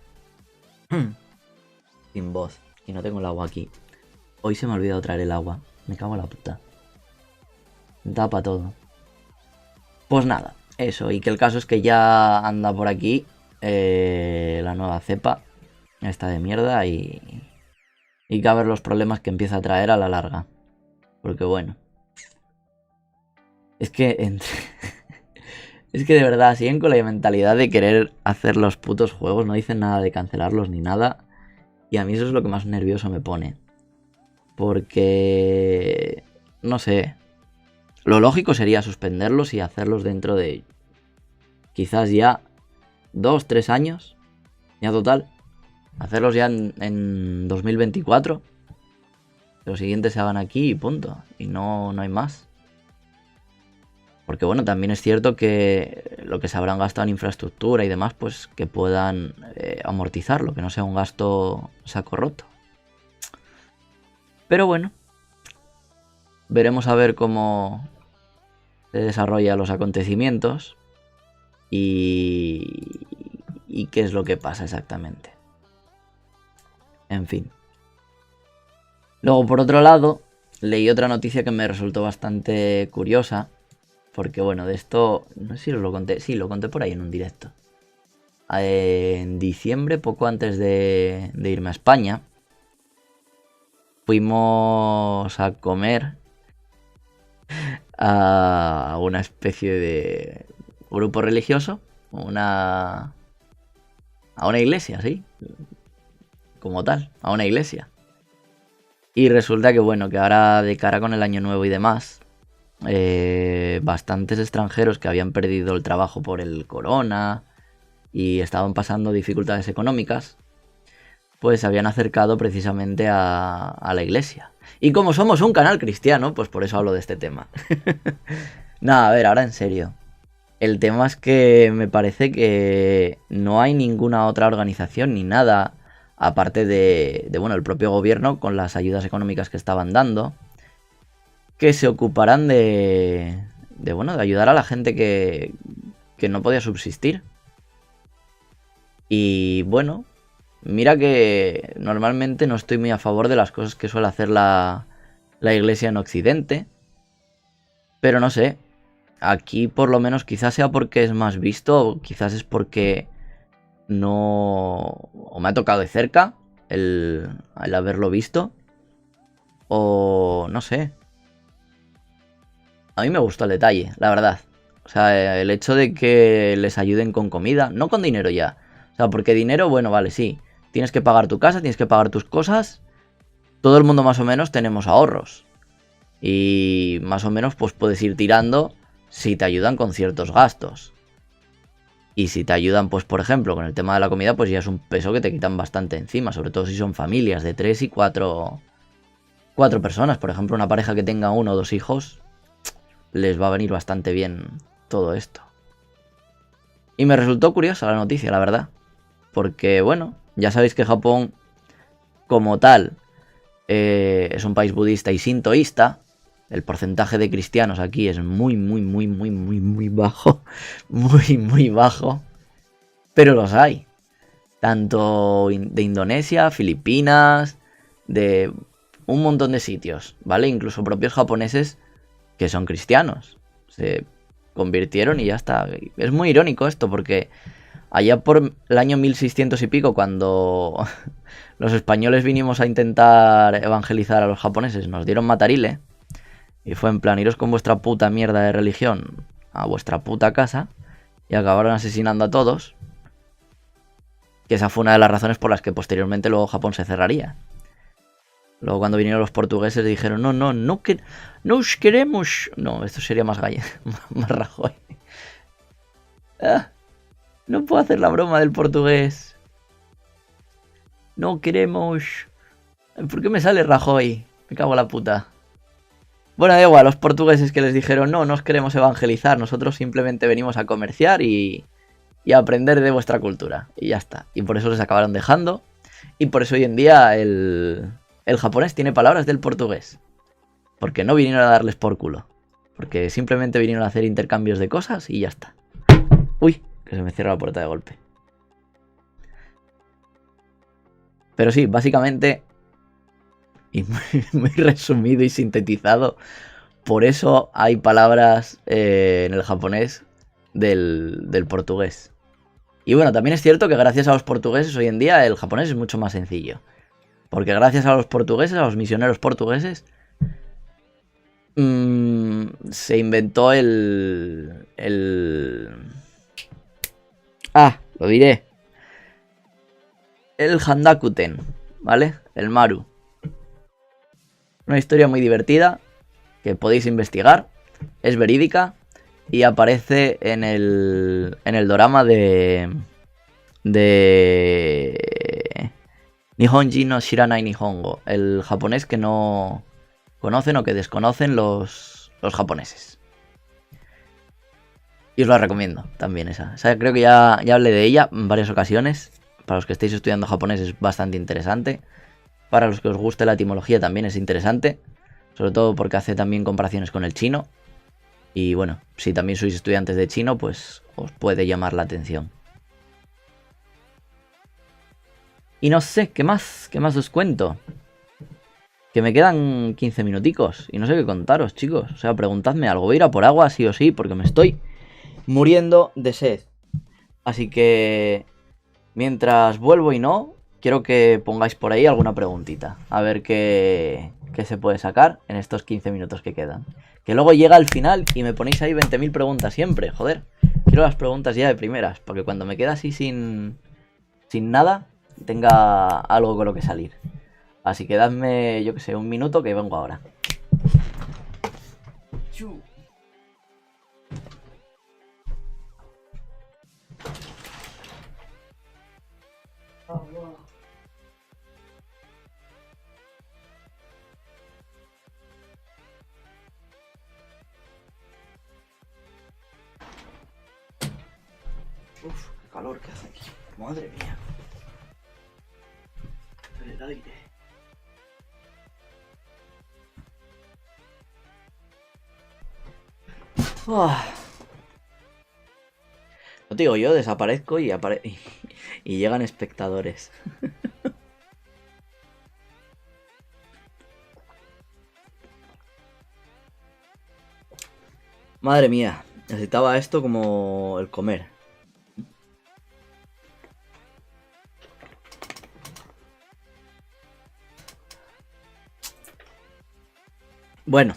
sin voz. Y no tengo el agua aquí. Hoy se me ha olvidado traer el agua. Me cago en la puta. Me tapa todo. Pues nada, eso. Y que el caso es que ya anda por aquí la nueva cepa. Esta de mierda y que a ver los problemas que empieza a traer a la larga. Porque bueno. Es que es que de verdad siguen con la mentalidad de querer hacer los putos juegos. No dicen nada de cancelarlos ni nada. Y a mí eso es lo que más nervioso me pone. Porque no sé. Lo lógico sería suspenderlos y hacerlos dentro de quizás ya 2-3 años. Ya total. Hacerlos ya en 2024. Los siguientes se hagan aquí y punto. Y no hay más. Porque bueno, también es cierto que lo que se habrán gastado en infraestructura y demás, pues que puedan amortizarlo, que no sea un gasto saco roto. Pero bueno, veremos a ver cómo se desarrollan los acontecimientos y qué es lo que pasa exactamente. En fin. Luego, por otro lado, leí otra noticia que me resultó bastante curiosa. Porque bueno, de esto, no sé si os lo conté, sí, lo conté por ahí en un directo. En diciembre, poco antes de irme a España, fuimos a comer a una especie de grupo religioso, a una iglesia, sí, como tal, a una iglesia. Y resulta que bueno, que ahora de cara con el año nuevo y demás, bastantes extranjeros que habían perdido el trabajo por el corona y estaban pasando dificultades económicas, pues se habían acercado precisamente a la iglesia. Y como somos un canal cristiano, pues por eso hablo de este tema. Nada, a ver, ahora en serio. El tema es que me parece que no hay ninguna otra organización ni nada, aparte de bueno, el propio gobierno con las ayudas económicas que estaban dando, que se ocuparán bueno, de ayudar a la gente que no podía subsistir. Y bueno, mira que normalmente no estoy muy a favor de las cosas que suele hacer la Iglesia en Occidente. Pero no sé, aquí por lo menos quizás sea porque es más visto, o quizás es porque no... o me ha tocado de cerca el haberlo visto, o no sé. A mí me gustó el detalle, la verdad. O sea, el hecho de que les ayuden con comida, no con dinero ya. O sea, porque dinero, bueno, vale, sí. Tienes que pagar tu casa, tienes que pagar tus cosas. Todo el mundo más o menos tenemos ahorros. Y más o menos pues puedes ir tirando si te ayudan con ciertos gastos. Y si te ayudan, pues por ejemplo, con el tema de la comida, pues ya es un peso que te quitan bastante encima. Sobre todo si son familias de 3 y 4 personas. Por ejemplo, una pareja que tenga 1 o 2 hijos, les va a venir bastante bien todo esto. Y me resultó curiosa la noticia, la verdad. Porque, bueno, ya sabéis que Japón, como tal, es un país budista y sintoísta. El porcentaje de cristianos aquí es muy bajo. Muy bajo. Pero los hay. Tanto de Indonesia, Filipinas, de un montón de sitios, ¿vale? Incluso propios japoneses que son cristianos. Se convirtieron y ya está. Es muy irónico esto porque allá por el año 1600 y pico, cuando los españoles vinimos a intentar evangelizar a los japoneses, nos dieron matarile. Y fue en plan, iros con vuestra puta mierda de religión a vuestra puta casa. Y acabaron asesinando a todos. Que esa fue una de las razones por las que posteriormente luego Japón se cerraría. Luego cuando vinieron los portugueses dijeron, no os queremos. No, esto sería más más Rajoy. No puedo hacer la broma del portugués. No queremos. ¿Por qué me sale Rajoy? Me cago en la puta. Bueno, da igual, los portugueses que les dijeron, no os queremos evangelizar, nosotros simplemente venimos a comerciar y a aprender de vuestra cultura. Y ya está. Y por eso les acabaron dejando. Y por eso hoy en día el japonés tiene palabras del portugués. Porque no vinieron a darles por culo. Porque simplemente vinieron a hacer intercambios de cosas y ya está. Uy, que se me cierra la puerta de golpe. Pero sí, básicamente, y muy resumido y sintetizado, por eso hay palabras en el japonés del portugués. Y bueno, también es cierto que gracias a los portugueses hoy en día el japonés es mucho más sencillo. Porque gracias a los portugueses, a los misioneros portugueses, se inventó lo diré. El Handakuten, ¿vale? El Maru. Una historia muy divertida que podéis investigar. Es verídica y aparece en el dorama de Nihonji no Shiranai Nihongo, el japonés que no conocen o que desconocen los japoneses. Y os la recomiendo también esa. Creo que ya hablé de ella en varias ocasiones. Para los que estéis estudiando japonés es bastante interesante. Para los que os guste la etimología también es interesante. Sobre todo porque hace también comparaciones con el chino. Y bueno, si también sois estudiantes de chino, pues os puede llamar la atención. Y no sé, ¿qué más os cuento? Que me quedan 15 minuticos y no sé qué contaros, chicos. O sea, preguntadme algo. Voy a ir a por agua sí o sí porque me estoy muriendo de sed. Así que mientras vuelvo y no, quiero que pongáis por ahí alguna preguntita. A ver qué se puede sacar en estos 15 minutos que quedan. Que luego llega al final y me ponéis ahí 20.000 preguntas siempre, joder. Quiero las preguntas ya de primeras, porque cuando me queda así sin nada, tenga algo con lo que salir. Así que dadme, yo que sé, un minuto que vengo ahora. Uf, qué calor que hace aquí. Madre mía. El aire. Uah. No te digo yo, desaparezco y, y llegan espectadores. Madre mía, necesitaba esto como el comer. Bueno.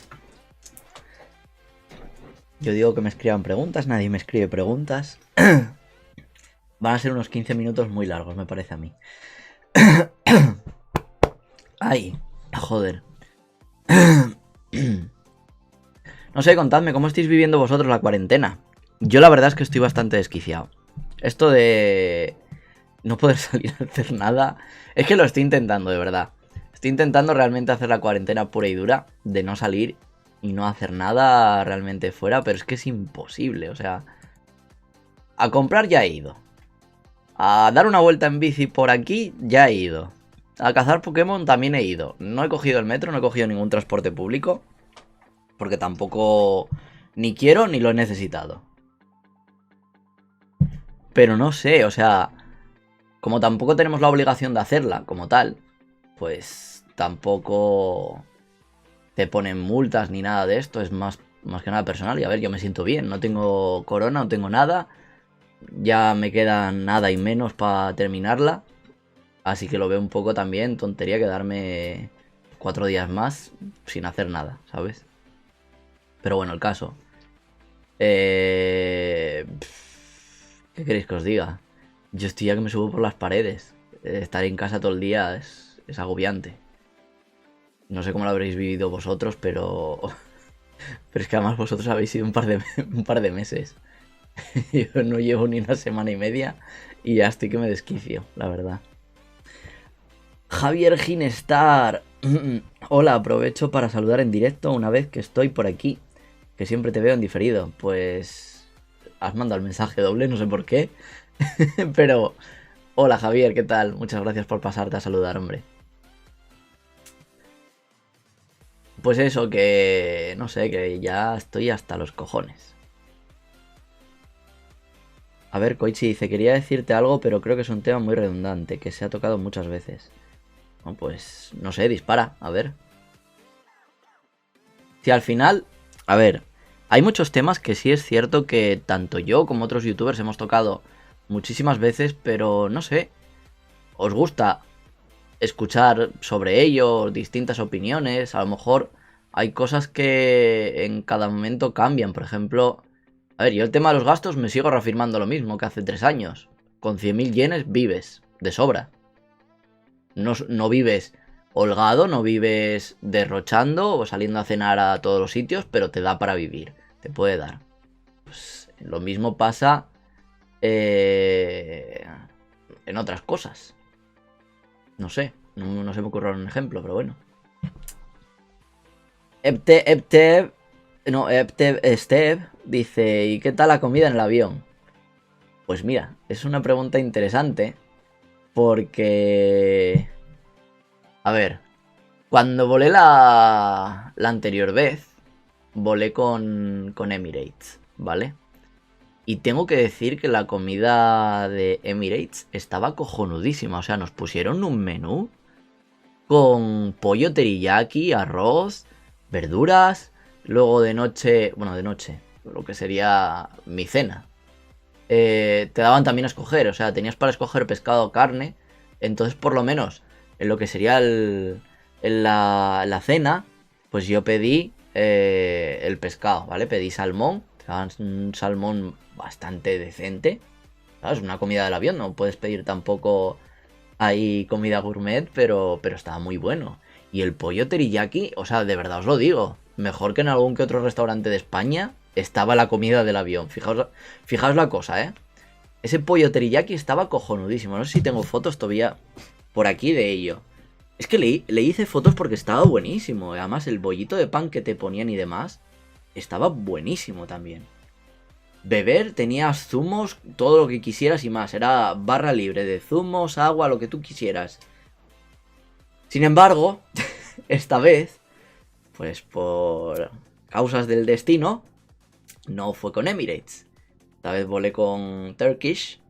Yo digo que me escriban preguntas, nadie me escribe preguntas. Van a ser unos 15 minutos muy largos, me parece a mí. Ay, joder. No sé, contadme, ¿cómo estáis viviendo vosotros la cuarentena? Yo la verdad es que estoy bastante desquiciado. Esto de no poder salir a hacer nada... Es que lo estoy intentando, de verdad. Estoy intentando realmente hacer la cuarentena pura y dura, de no salir y no hacer nada realmente fuera, pero es que es imposible, o sea... A comprar ya he ido. A dar una vuelta en bici por aquí ya he ido. A cazar Pokémon también he ido. No he cogido el metro, no he cogido ningún transporte público. Porque tampoco ni quiero ni lo he necesitado. Pero no sé, o sea, como tampoco tenemos la obligación de hacerla como tal, pues tampoco te ponen multas ni nada de esto. Es más que nada personal. Y a ver, yo me siento bien. No tengo corona, no tengo nada. Ya me queda nada y menos para terminarla. Así que lo veo un poco también tontería quedarme 4 días más sin hacer nada, ¿sabes? Pero bueno, el caso. ¿Qué queréis que os diga? Yo estoy ya que me subo por las paredes. Estar en casa todo el día es agobiante. No sé cómo lo habréis vivido vosotros, pero... Pero es que además vosotros habéis sido un par de meses. Yo no llevo ni una semana y media y ya estoy que me desquicio, la verdad. Javier Ginestar. Hola, aprovecho para saludar en directo una vez que estoy por aquí. Que siempre te veo en diferido. Pues... Has mandado el mensaje doble, no sé por qué. Pero... Hola Javier, ¿qué tal? Muchas gracias por pasarte a saludar, hombre. Pues eso, que... No sé, que ya estoy hasta los cojones. A ver, Koichi dice, quería decirte algo, pero creo que es un tema muy redundante, que se ha tocado muchas veces. Bueno, pues, no sé, dispara, a ver. Si al final, a ver, hay muchos temas que sí es cierto que tanto yo como otros youtubers hemos tocado muchísimas veces, pero no sé, os gusta escuchar sobre ello, distintas opiniones, a lo mejor hay cosas que en cada momento cambian, por ejemplo, a ver, yo el tema de los gastos me sigo reafirmando lo mismo que hace 3 años, con 100.000 yenes vives, de sobra, no vives holgado, no vives derrochando o saliendo a cenar a todos los sitios, pero te da para vivir, te puede dar. Pues lo mismo pasa en otras cosas. No sé, no se me ocurre un ejemplo, pero bueno. Steve dice, ¿y qué tal la comida en el avión? Pues mira, es una pregunta interesante porque... A ver, cuando volé la anterior vez, volé con Emirates, ¿vale? Y tengo que decir que la comida de Emirates estaba cojonudísima. O sea, nos pusieron un menú con pollo teriyaki, arroz, verduras. Luego de noche, bueno, de noche, lo que sería mi cena. Te daban también a escoger, o sea, tenías para escoger pescado o carne. Entonces, por lo menos, en lo que sería la cena, pues yo pedí el pescado, ¿vale? Pedí salmón, te daban un salmón bastante decente. ¿Sabes? Una comida del avión, no puedes pedir tampoco ahí comida gourmet, pero estaba muy bueno. Y el pollo teriyaki, o sea, de verdad os lo digo, mejor que en algún que otro restaurante de España estaba la comida del avión. Fijaos la cosa, ¿eh? Ese pollo teriyaki estaba cojonudísimo. No sé si tengo fotos todavía por aquí de ello. Es que le hice fotos porque estaba buenísimo. Además, el bollito de pan que te ponían y demás estaba buenísimo también. Beber, tenías zumos, todo lo que quisieras y más. Era barra libre de zumos, agua, lo que tú quisieras. Sin embargo, esta vez, pues por causas del destino, no fue con Emirates. Esta vez volé con Turkish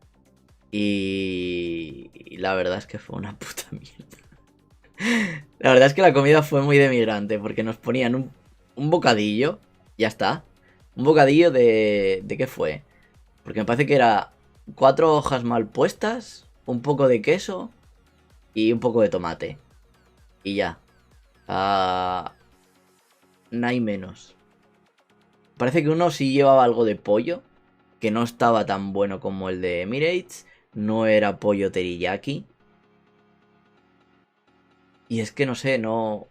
y la verdad es que fue una puta mierda. La verdad es que la comida fue muy de migrante porque nos ponían un bocadillo, ya está. Un bocadillo ¿de qué fue? Porque me parece que era 4 hojas mal puestas, un poco de queso y un poco de tomate. Y ya. No hay menos. Parece que uno sí llevaba algo de pollo, que no estaba tan bueno como el de Emirates. No era pollo teriyaki. Y es que no sé, no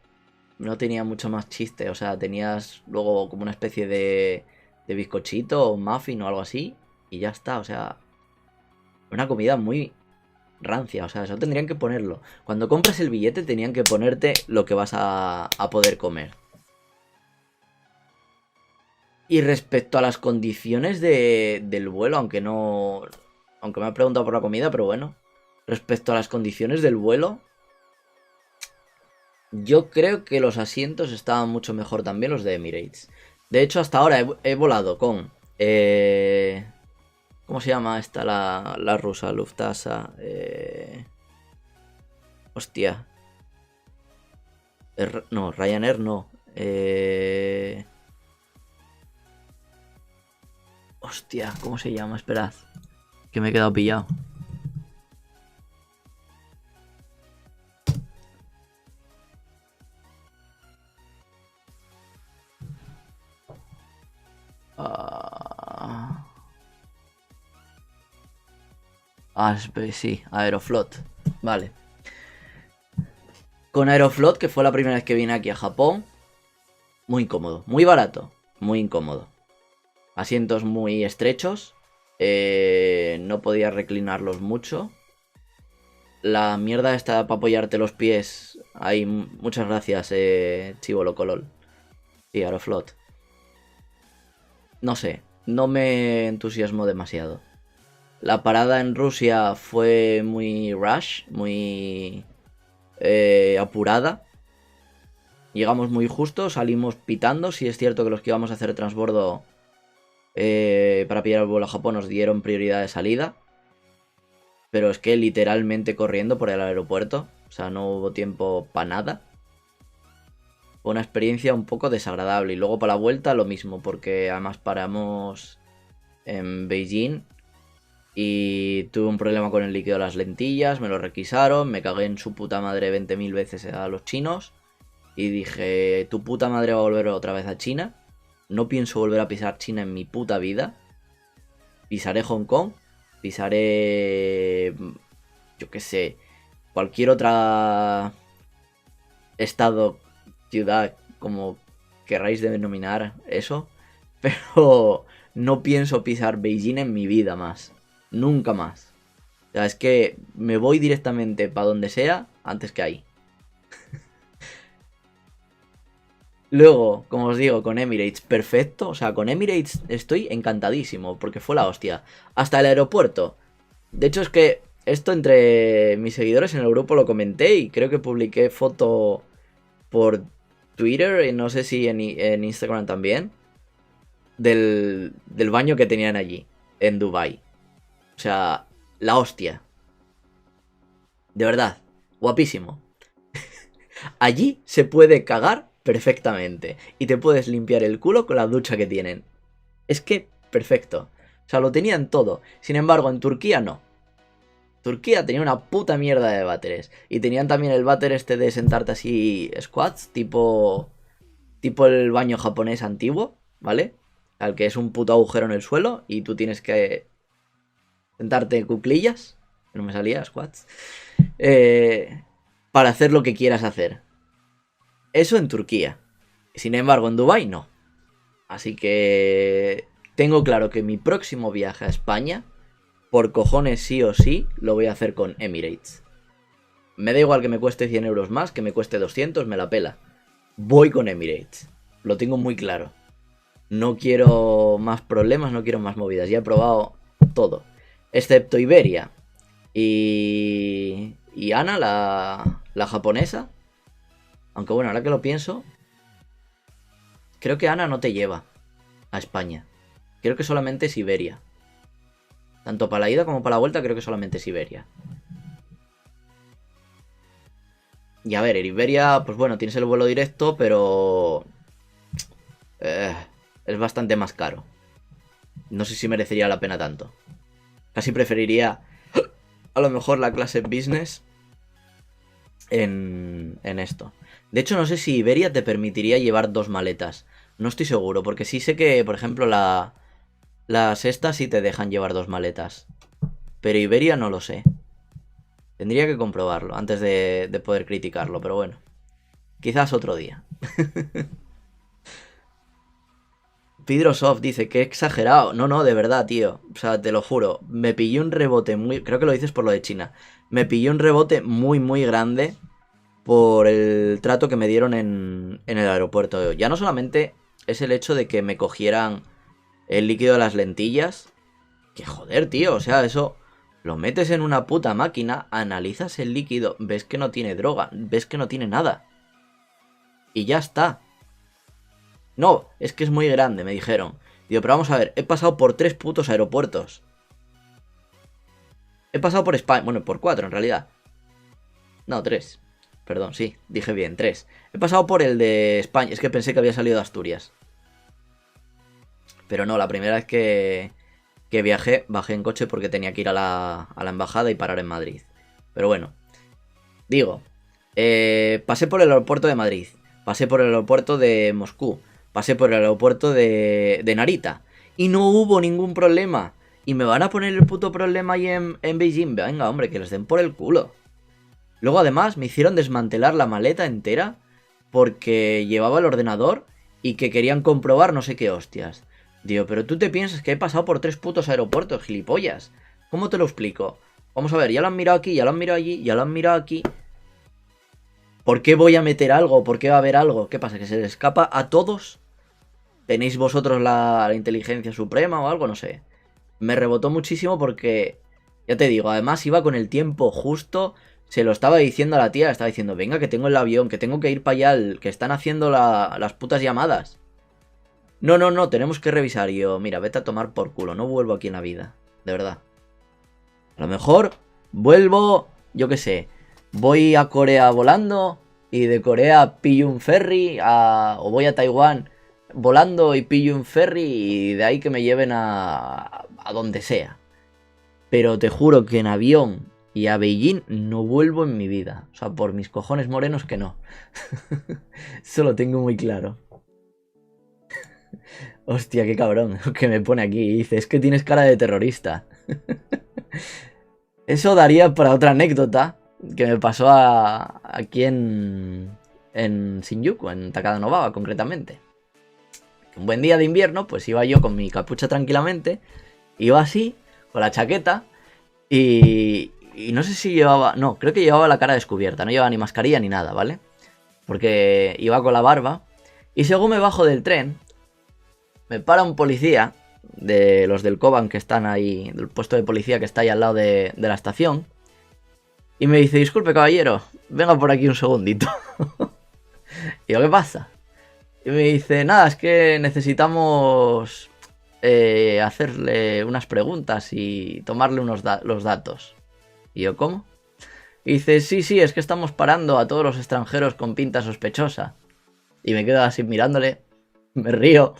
tenía mucho más chiste. O sea, tenías luego como una especie de bizcochito o muffin o algo así. Y ya está, o sea, una comida muy rancia. O sea, eso tendrían que ponerlo. Cuando compras el billete tenían que ponerte lo que vas a poder comer. Y respecto a las condiciones del vuelo, aunque no... Aunque me ha preguntado por la comida, pero bueno. Respecto a las condiciones del vuelo, yo creo que los asientos estaban mucho mejor también los de Emirates. De hecho, hasta ahora he volado con... ¿cómo se llama esta la rusa? Lufthansa. Hostia. No, Ryanair no. Hostia, ¿cómo se llama? Esperad. Que me he quedado pillado. Sí, Aeroflot. Vale. Con Aeroflot, que fue la primera vez que vine aquí a Japón. Muy incómodo. Muy barato. Muy incómodo. Asientos muy estrechos. No podía reclinarlos mucho. La mierda está para apoyarte los pies. Ahí, muchas gracias, Chivo Locolol. Y Aeroflot. No sé, no me entusiasmó demasiado. La parada en Rusia fue muy rush, muy apurada. Llegamos muy justo, salimos pitando. Sí es cierto que los que íbamos a hacer transbordo para pillar el vuelo a Japón nos dieron prioridad de salida. Pero es que literalmente corriendo por el aeropuerto. O sea, no hubo tiempo para nada. Fue una experiencia un poco desagradable. Y luego para la vuelta lo mismo, porque además paramos en Beijing y tuve un problema con el líquido de las lentillas, me lo requisaron, me cagué en su puta madre 20.000 veces a los chinos y dije, tu puta madre va a volver otra vez a China, no pienso volver a pisar China en mi puta vida, pisaré Hong Kong, pisaré, yo qué sé, cualquier otra estado, ciudad, como querráis denominar eso, pero no pienso pisar Beijing en mi vida más. Nunca más. O sea, es que me voy directamente para donde sea antes que ahí. Luego, como os digo, con Emirates, perfecto. O sea, con Emirates estoy encantadísimo porque fue la hostia. Hasta el aeropuerto. De hecho, es que esto entre mis seguidores en el grupo lo comenté y creo que publiqué foto por Twitter y no sé si en Instagram también. Del baño que tenían allí, en Dubai. O sea, la hostia. De verdad, guapísimo. Allí se puede cagar perfectamente. Y te puedes limpiar el culo con la ducha que tienen. Es que, perfecto. O sea, lo tenían todo. Sin embargo, en Turquía no. Turquía tenía una puta mierda de váteres. Y tenían también el váter este de sentarte así squats, tipo el baño japonés antiguo, ¿vale? Al que es un puto agujero en el suelo y tú tienes que sentarte en cuclillas. No me salía, squats. Para hacer lo que quieras hacer. Eso en Turquía. Sin embargo, en Dubái no. Así que tengo claro que mi próximo viaje a España, por cojones sí o sí, lo voy a hacer con Emirates. Me da igual que me cueste 100 euros más, que me cueste 200, me la pela. Voy con Emirates. Lo tengo muy claro. No quiero más problemas, no quiero más movidas. Ya he probado todo. Excepto Iberia. Y Ana, la japonesa. Aunque bueno, ahora que lo pienso, creo que Ana no te lleva a España. Creo que solamente es Iberia. Tanto para la ida como para la vuelta creo que solamente es Iberia. Y a ver, en Iberia, pues bueno, tienes el vuelo directo, pero... es bastante más caro. No sé si merecería la pena tanto. Casi preferiría a lo mejor la clase business en esto. De hecho, no sé si Iberia te permitiría llevar 2 maletas. No estoy seguro, porque sí sé que, por ejemplo, las estas sí te dejan llevar 2 maletas. Pero Iberia no lo sé. Tendría que comprobarlo antes de poder criticarlo, pero bueno. Quizás otro día. Pidrosoft dice que exagerado. No, no, de verdad, tío. O sea, te lo juro. Me pillé un rebote muy... Creo que lo dices por lo de China. Me pillé un rebote muy, muy grande por el trato que me dieron en el aeropuerto. Ya no solamente es el hecho de que me cogieran el líquido de las lentillas. Que joder, tío. O sea, eso... Lo metes en una puta máquina, analizas el líquido, ves que no tiene droga, ves que no tiene nada. Y ya está. No, es que es muy grande, me dijeron. Digo, pero vamos a ver, he pasado por 3 putos aeropuertos. He pasado por España, bueno, por 4 en realidad. No, 3. Perdón, sí, dije bien, 3. He pasado por el de España, es que pensé que había salido de Asturias. Pero no, la primera vez que viajé, bajé en coche porque tenía que ir a la embajada y parar en Madrid. Pero bueno, digo, pasé por el aeropuerto de Madrid, pasé por el aeropuerto de Moscú, pasé por el aeropuerto de Narita y no hubo ningún problema. Y me van a poner el puto problema ahí en Beijing. Venga, hombre, que les den por el culo. Luego además me hicieron desmantelar la maleta entera porque llevaba el ordenador y que querían comprobar no sé qué hostias. Digo, pero tú te piensas que he pasado por 3 putos aeropuertos, gilipollas. ¿Cómo te lo explico? Vamos a ver, ya lo han mirado aquí, ya lo han mirado allí, ya lo han mirado aquí. ¿Por qué voy a meter algo? ¿Por qué va a haber algo? ¿Qué pasa? ¿Que se les escapa a todos? ¿Tenéis vosotros la inteligencia suprema o algo? No sé. Me rebotó muchísimo porque, ya te digo, además iba con el tiempo justo. Se lo estaba diciendo a la tía, le estaba diciendo, venga, que tengo el avión, que tengo que ir para allá, que están haciendo las putas llamadas. No, no, no, tenemos que revisar. Y yo, mira, vete a tomar por culo, no vuelvo aquí en la vida. De verdad. A lo mejor vuelvo, yo qué sé, voy a Corea volando y de Corea pillo un ferry o voy a Taiwán volando y pillo un ferry y de ahí que me lleven a donde sea. Pero te juro que en avión y a Beijing no vuelvo en mi vida. O sea, por mis cojones morenos que no. Eso lo tengo muy claro. Hostia, qué cabrón que me pone aquí y dice, es que tienes cara de terrorista. Eso daría para otra anécdota que me pasó aquí en Shinjuku, en Takada Novaba concretamente. Un buen día de invierno, pues iba yo con mi capucha tranquilamente, iba así, con la chaqueta, y no sé si llevaba... No, creo que llevaba la cara descubierta, no llevaba ni mascarilla ni nada, ¿vale? Porque iba con la barba, y según me bajo del tren, me para un policía de los del Koban que están ahí, del puesto de policía que está ahí al lado de la estación, y me dice, disculpe caballero, venga por aquí un segundito. Y yo, ¿qué pasa? Y me dice, nada, es que necesitamos hacerle unas preguntas y tomarle los datos. Y yo, ¿cómo? Y dice, sí, es que estamos parando a todos los extranjeros con pinta sospechosa. Y me quedo así mirándole, me río,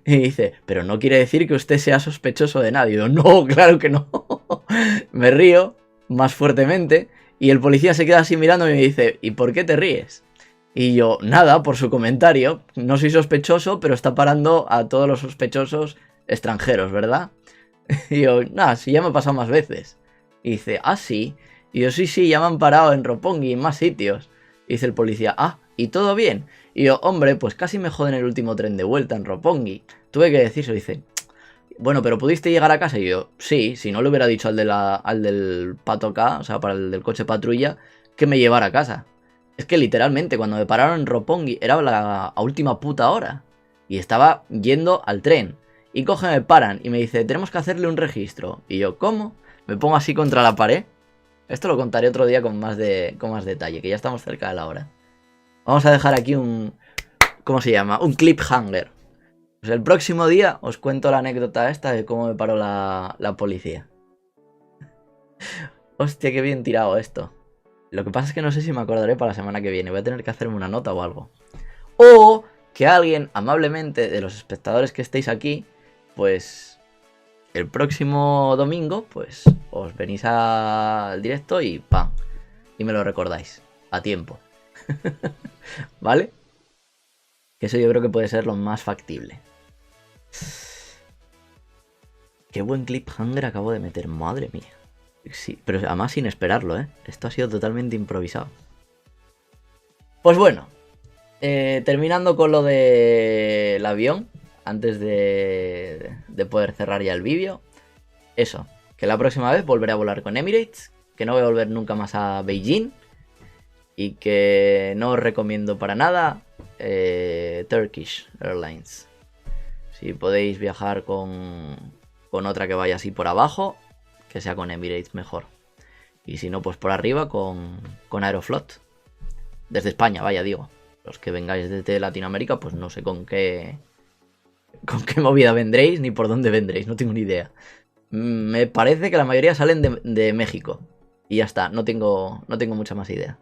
y dice, pero no quiere decir que usted sea sospechoso de nadie. Y yo, no, claro que no. Me río más fuertemente y el policía se queda así mirando y me dice, ¿y por qué te ríes? Y yo, nada, por su comentario, no soy sospechoso, pero está parando a todos los sospechosos extranjeros, ¿verdad? Y yo, nada, sí, ya me ha pasado más veces. Y dice, ah, sí. Y yo, sí, ya me han parado en Roppongi y en más sitios. Y dice el policía, ah, ¿y todo bien? Y yo, hombre, pues casi me joden el último tren de vuelta en Roppongi. Tuve que decirlo, dice, bueno, pero ¿pudiste llegar a casa? Y yo, sí, si no le hubiera dicho al del Pato K, o sea, para el del coche patrulla, que me llevara a casa. Es que literalmente, cuando me pararon en Roppongi, era a última puta hora. Y estaba yendo al tren. Y coge, me paran y me dice, tenemos que hacerle un registro. Y yo, ¿cómo? Me pongo así contra la pared. Esto lo contaré otro día con más detalle, que ya estamos cerca de la hora. Vamos a dejar aquí un... ¿Cómo se llama? Un cliffhanger. Pues el próximo día os cuento la anécdota esta de cómo me paró la policía. Hostia, qué bien tirado esto. Lo que pasa es que no sé si me acordaré para la semana que viene. Voy a tener que hacerme una nota o algo. O que alguien, amablemente, de los espectadores que estéis aquí, pues el próximo domingo, pues os venís al directo y ¡pam! Y me lo recordáis. A tiempo. ¿Vale? Que eso yo creo que puede ser lo más factible. Qué buen cliffhanger acabo de meter, madre mía. Sí, pero además sin esperarlo, ¿eh? Esto ha sido totalmente improvisado. Pues bueno, terminando con lo del avión, antes de poder cerrar ya el vídeo. Eso, que la próxima vez volveré a volar con Emirates, que no voy a volver nunca más a Beijing y que no os recomiendo para nada Turkish Airlines. Si podéis viajar con otra que vaya así por abajo, que sea con Emirates mejor. Y si no, pues por arriba con Aeroflot. Desde España, vaya, digo. Los que vengáis desde Latinoamérica, pues no sé con qué movida vendréis ni por dónde vendréis, no tengo ni idea. Me parece que la mayoría salen de México. Y ya está, no tengo mucha más idea.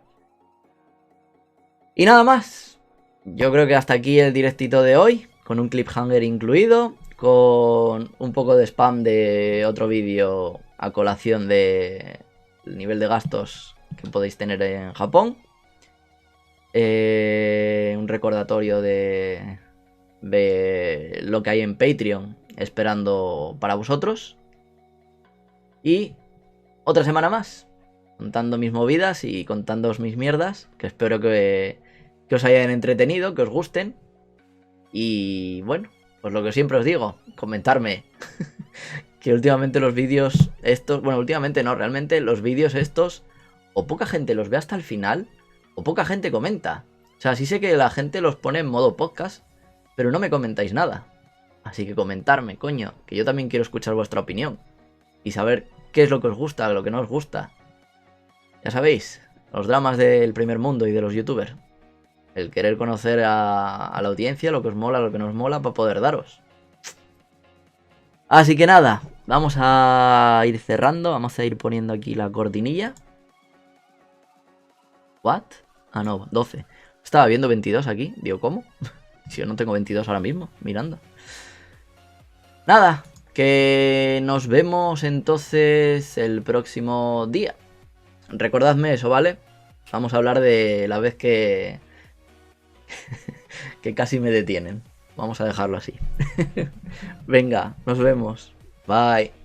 Y nada más. Yo creo que hasta aquí el directito de hoy, con un cliffhanger incluido, con un poco de spam de otro vídeo a colación de el nivel de gastos que podéis tener en Japón. Un recordatorio de lo que hay en Patreon esperando para vosotros. Y otra semana más, contando mis movidas y contándoos mis mierdas, que espero que os hayan entretenido, que os gusten. Y bueno, pues lo que siempre os digo, comentarme. Que últimamente los vídeos estos, bueno, últimamente no, realmente los vídeos estos, o poca gente los ve hasta el final, o poca gente comenta. O sea, sí sé que la gente los pone en modo podcast, pero no me comentáis nada. Así que comentarme, coño, que yo también quiero escuchar vuestra opinión. Y saber qué es lo que os gusta, lo que no os gusta. Ya sabéis, los dramas del primer mundo y de los youtubers. El querer conocer a la audiencia, lo que os mola, lo que no os mola, para poder daros. Así que nada, vamos a ir cerrando, vamos a ir poniendo aquí la cortinilla. ¿What? Ah, no, 12. Estaba viendo 22 aquí, digo, ¿cómo? Si yo no tengo 22 ahora mismo, mirando. Nada, que nos vemos entonces el próximo día. Recordadme eso, ¿vale? Vamos a hablar de la vez que casi me detienen. Vamos a dejarlo así. Venga, nos vemos. Bye.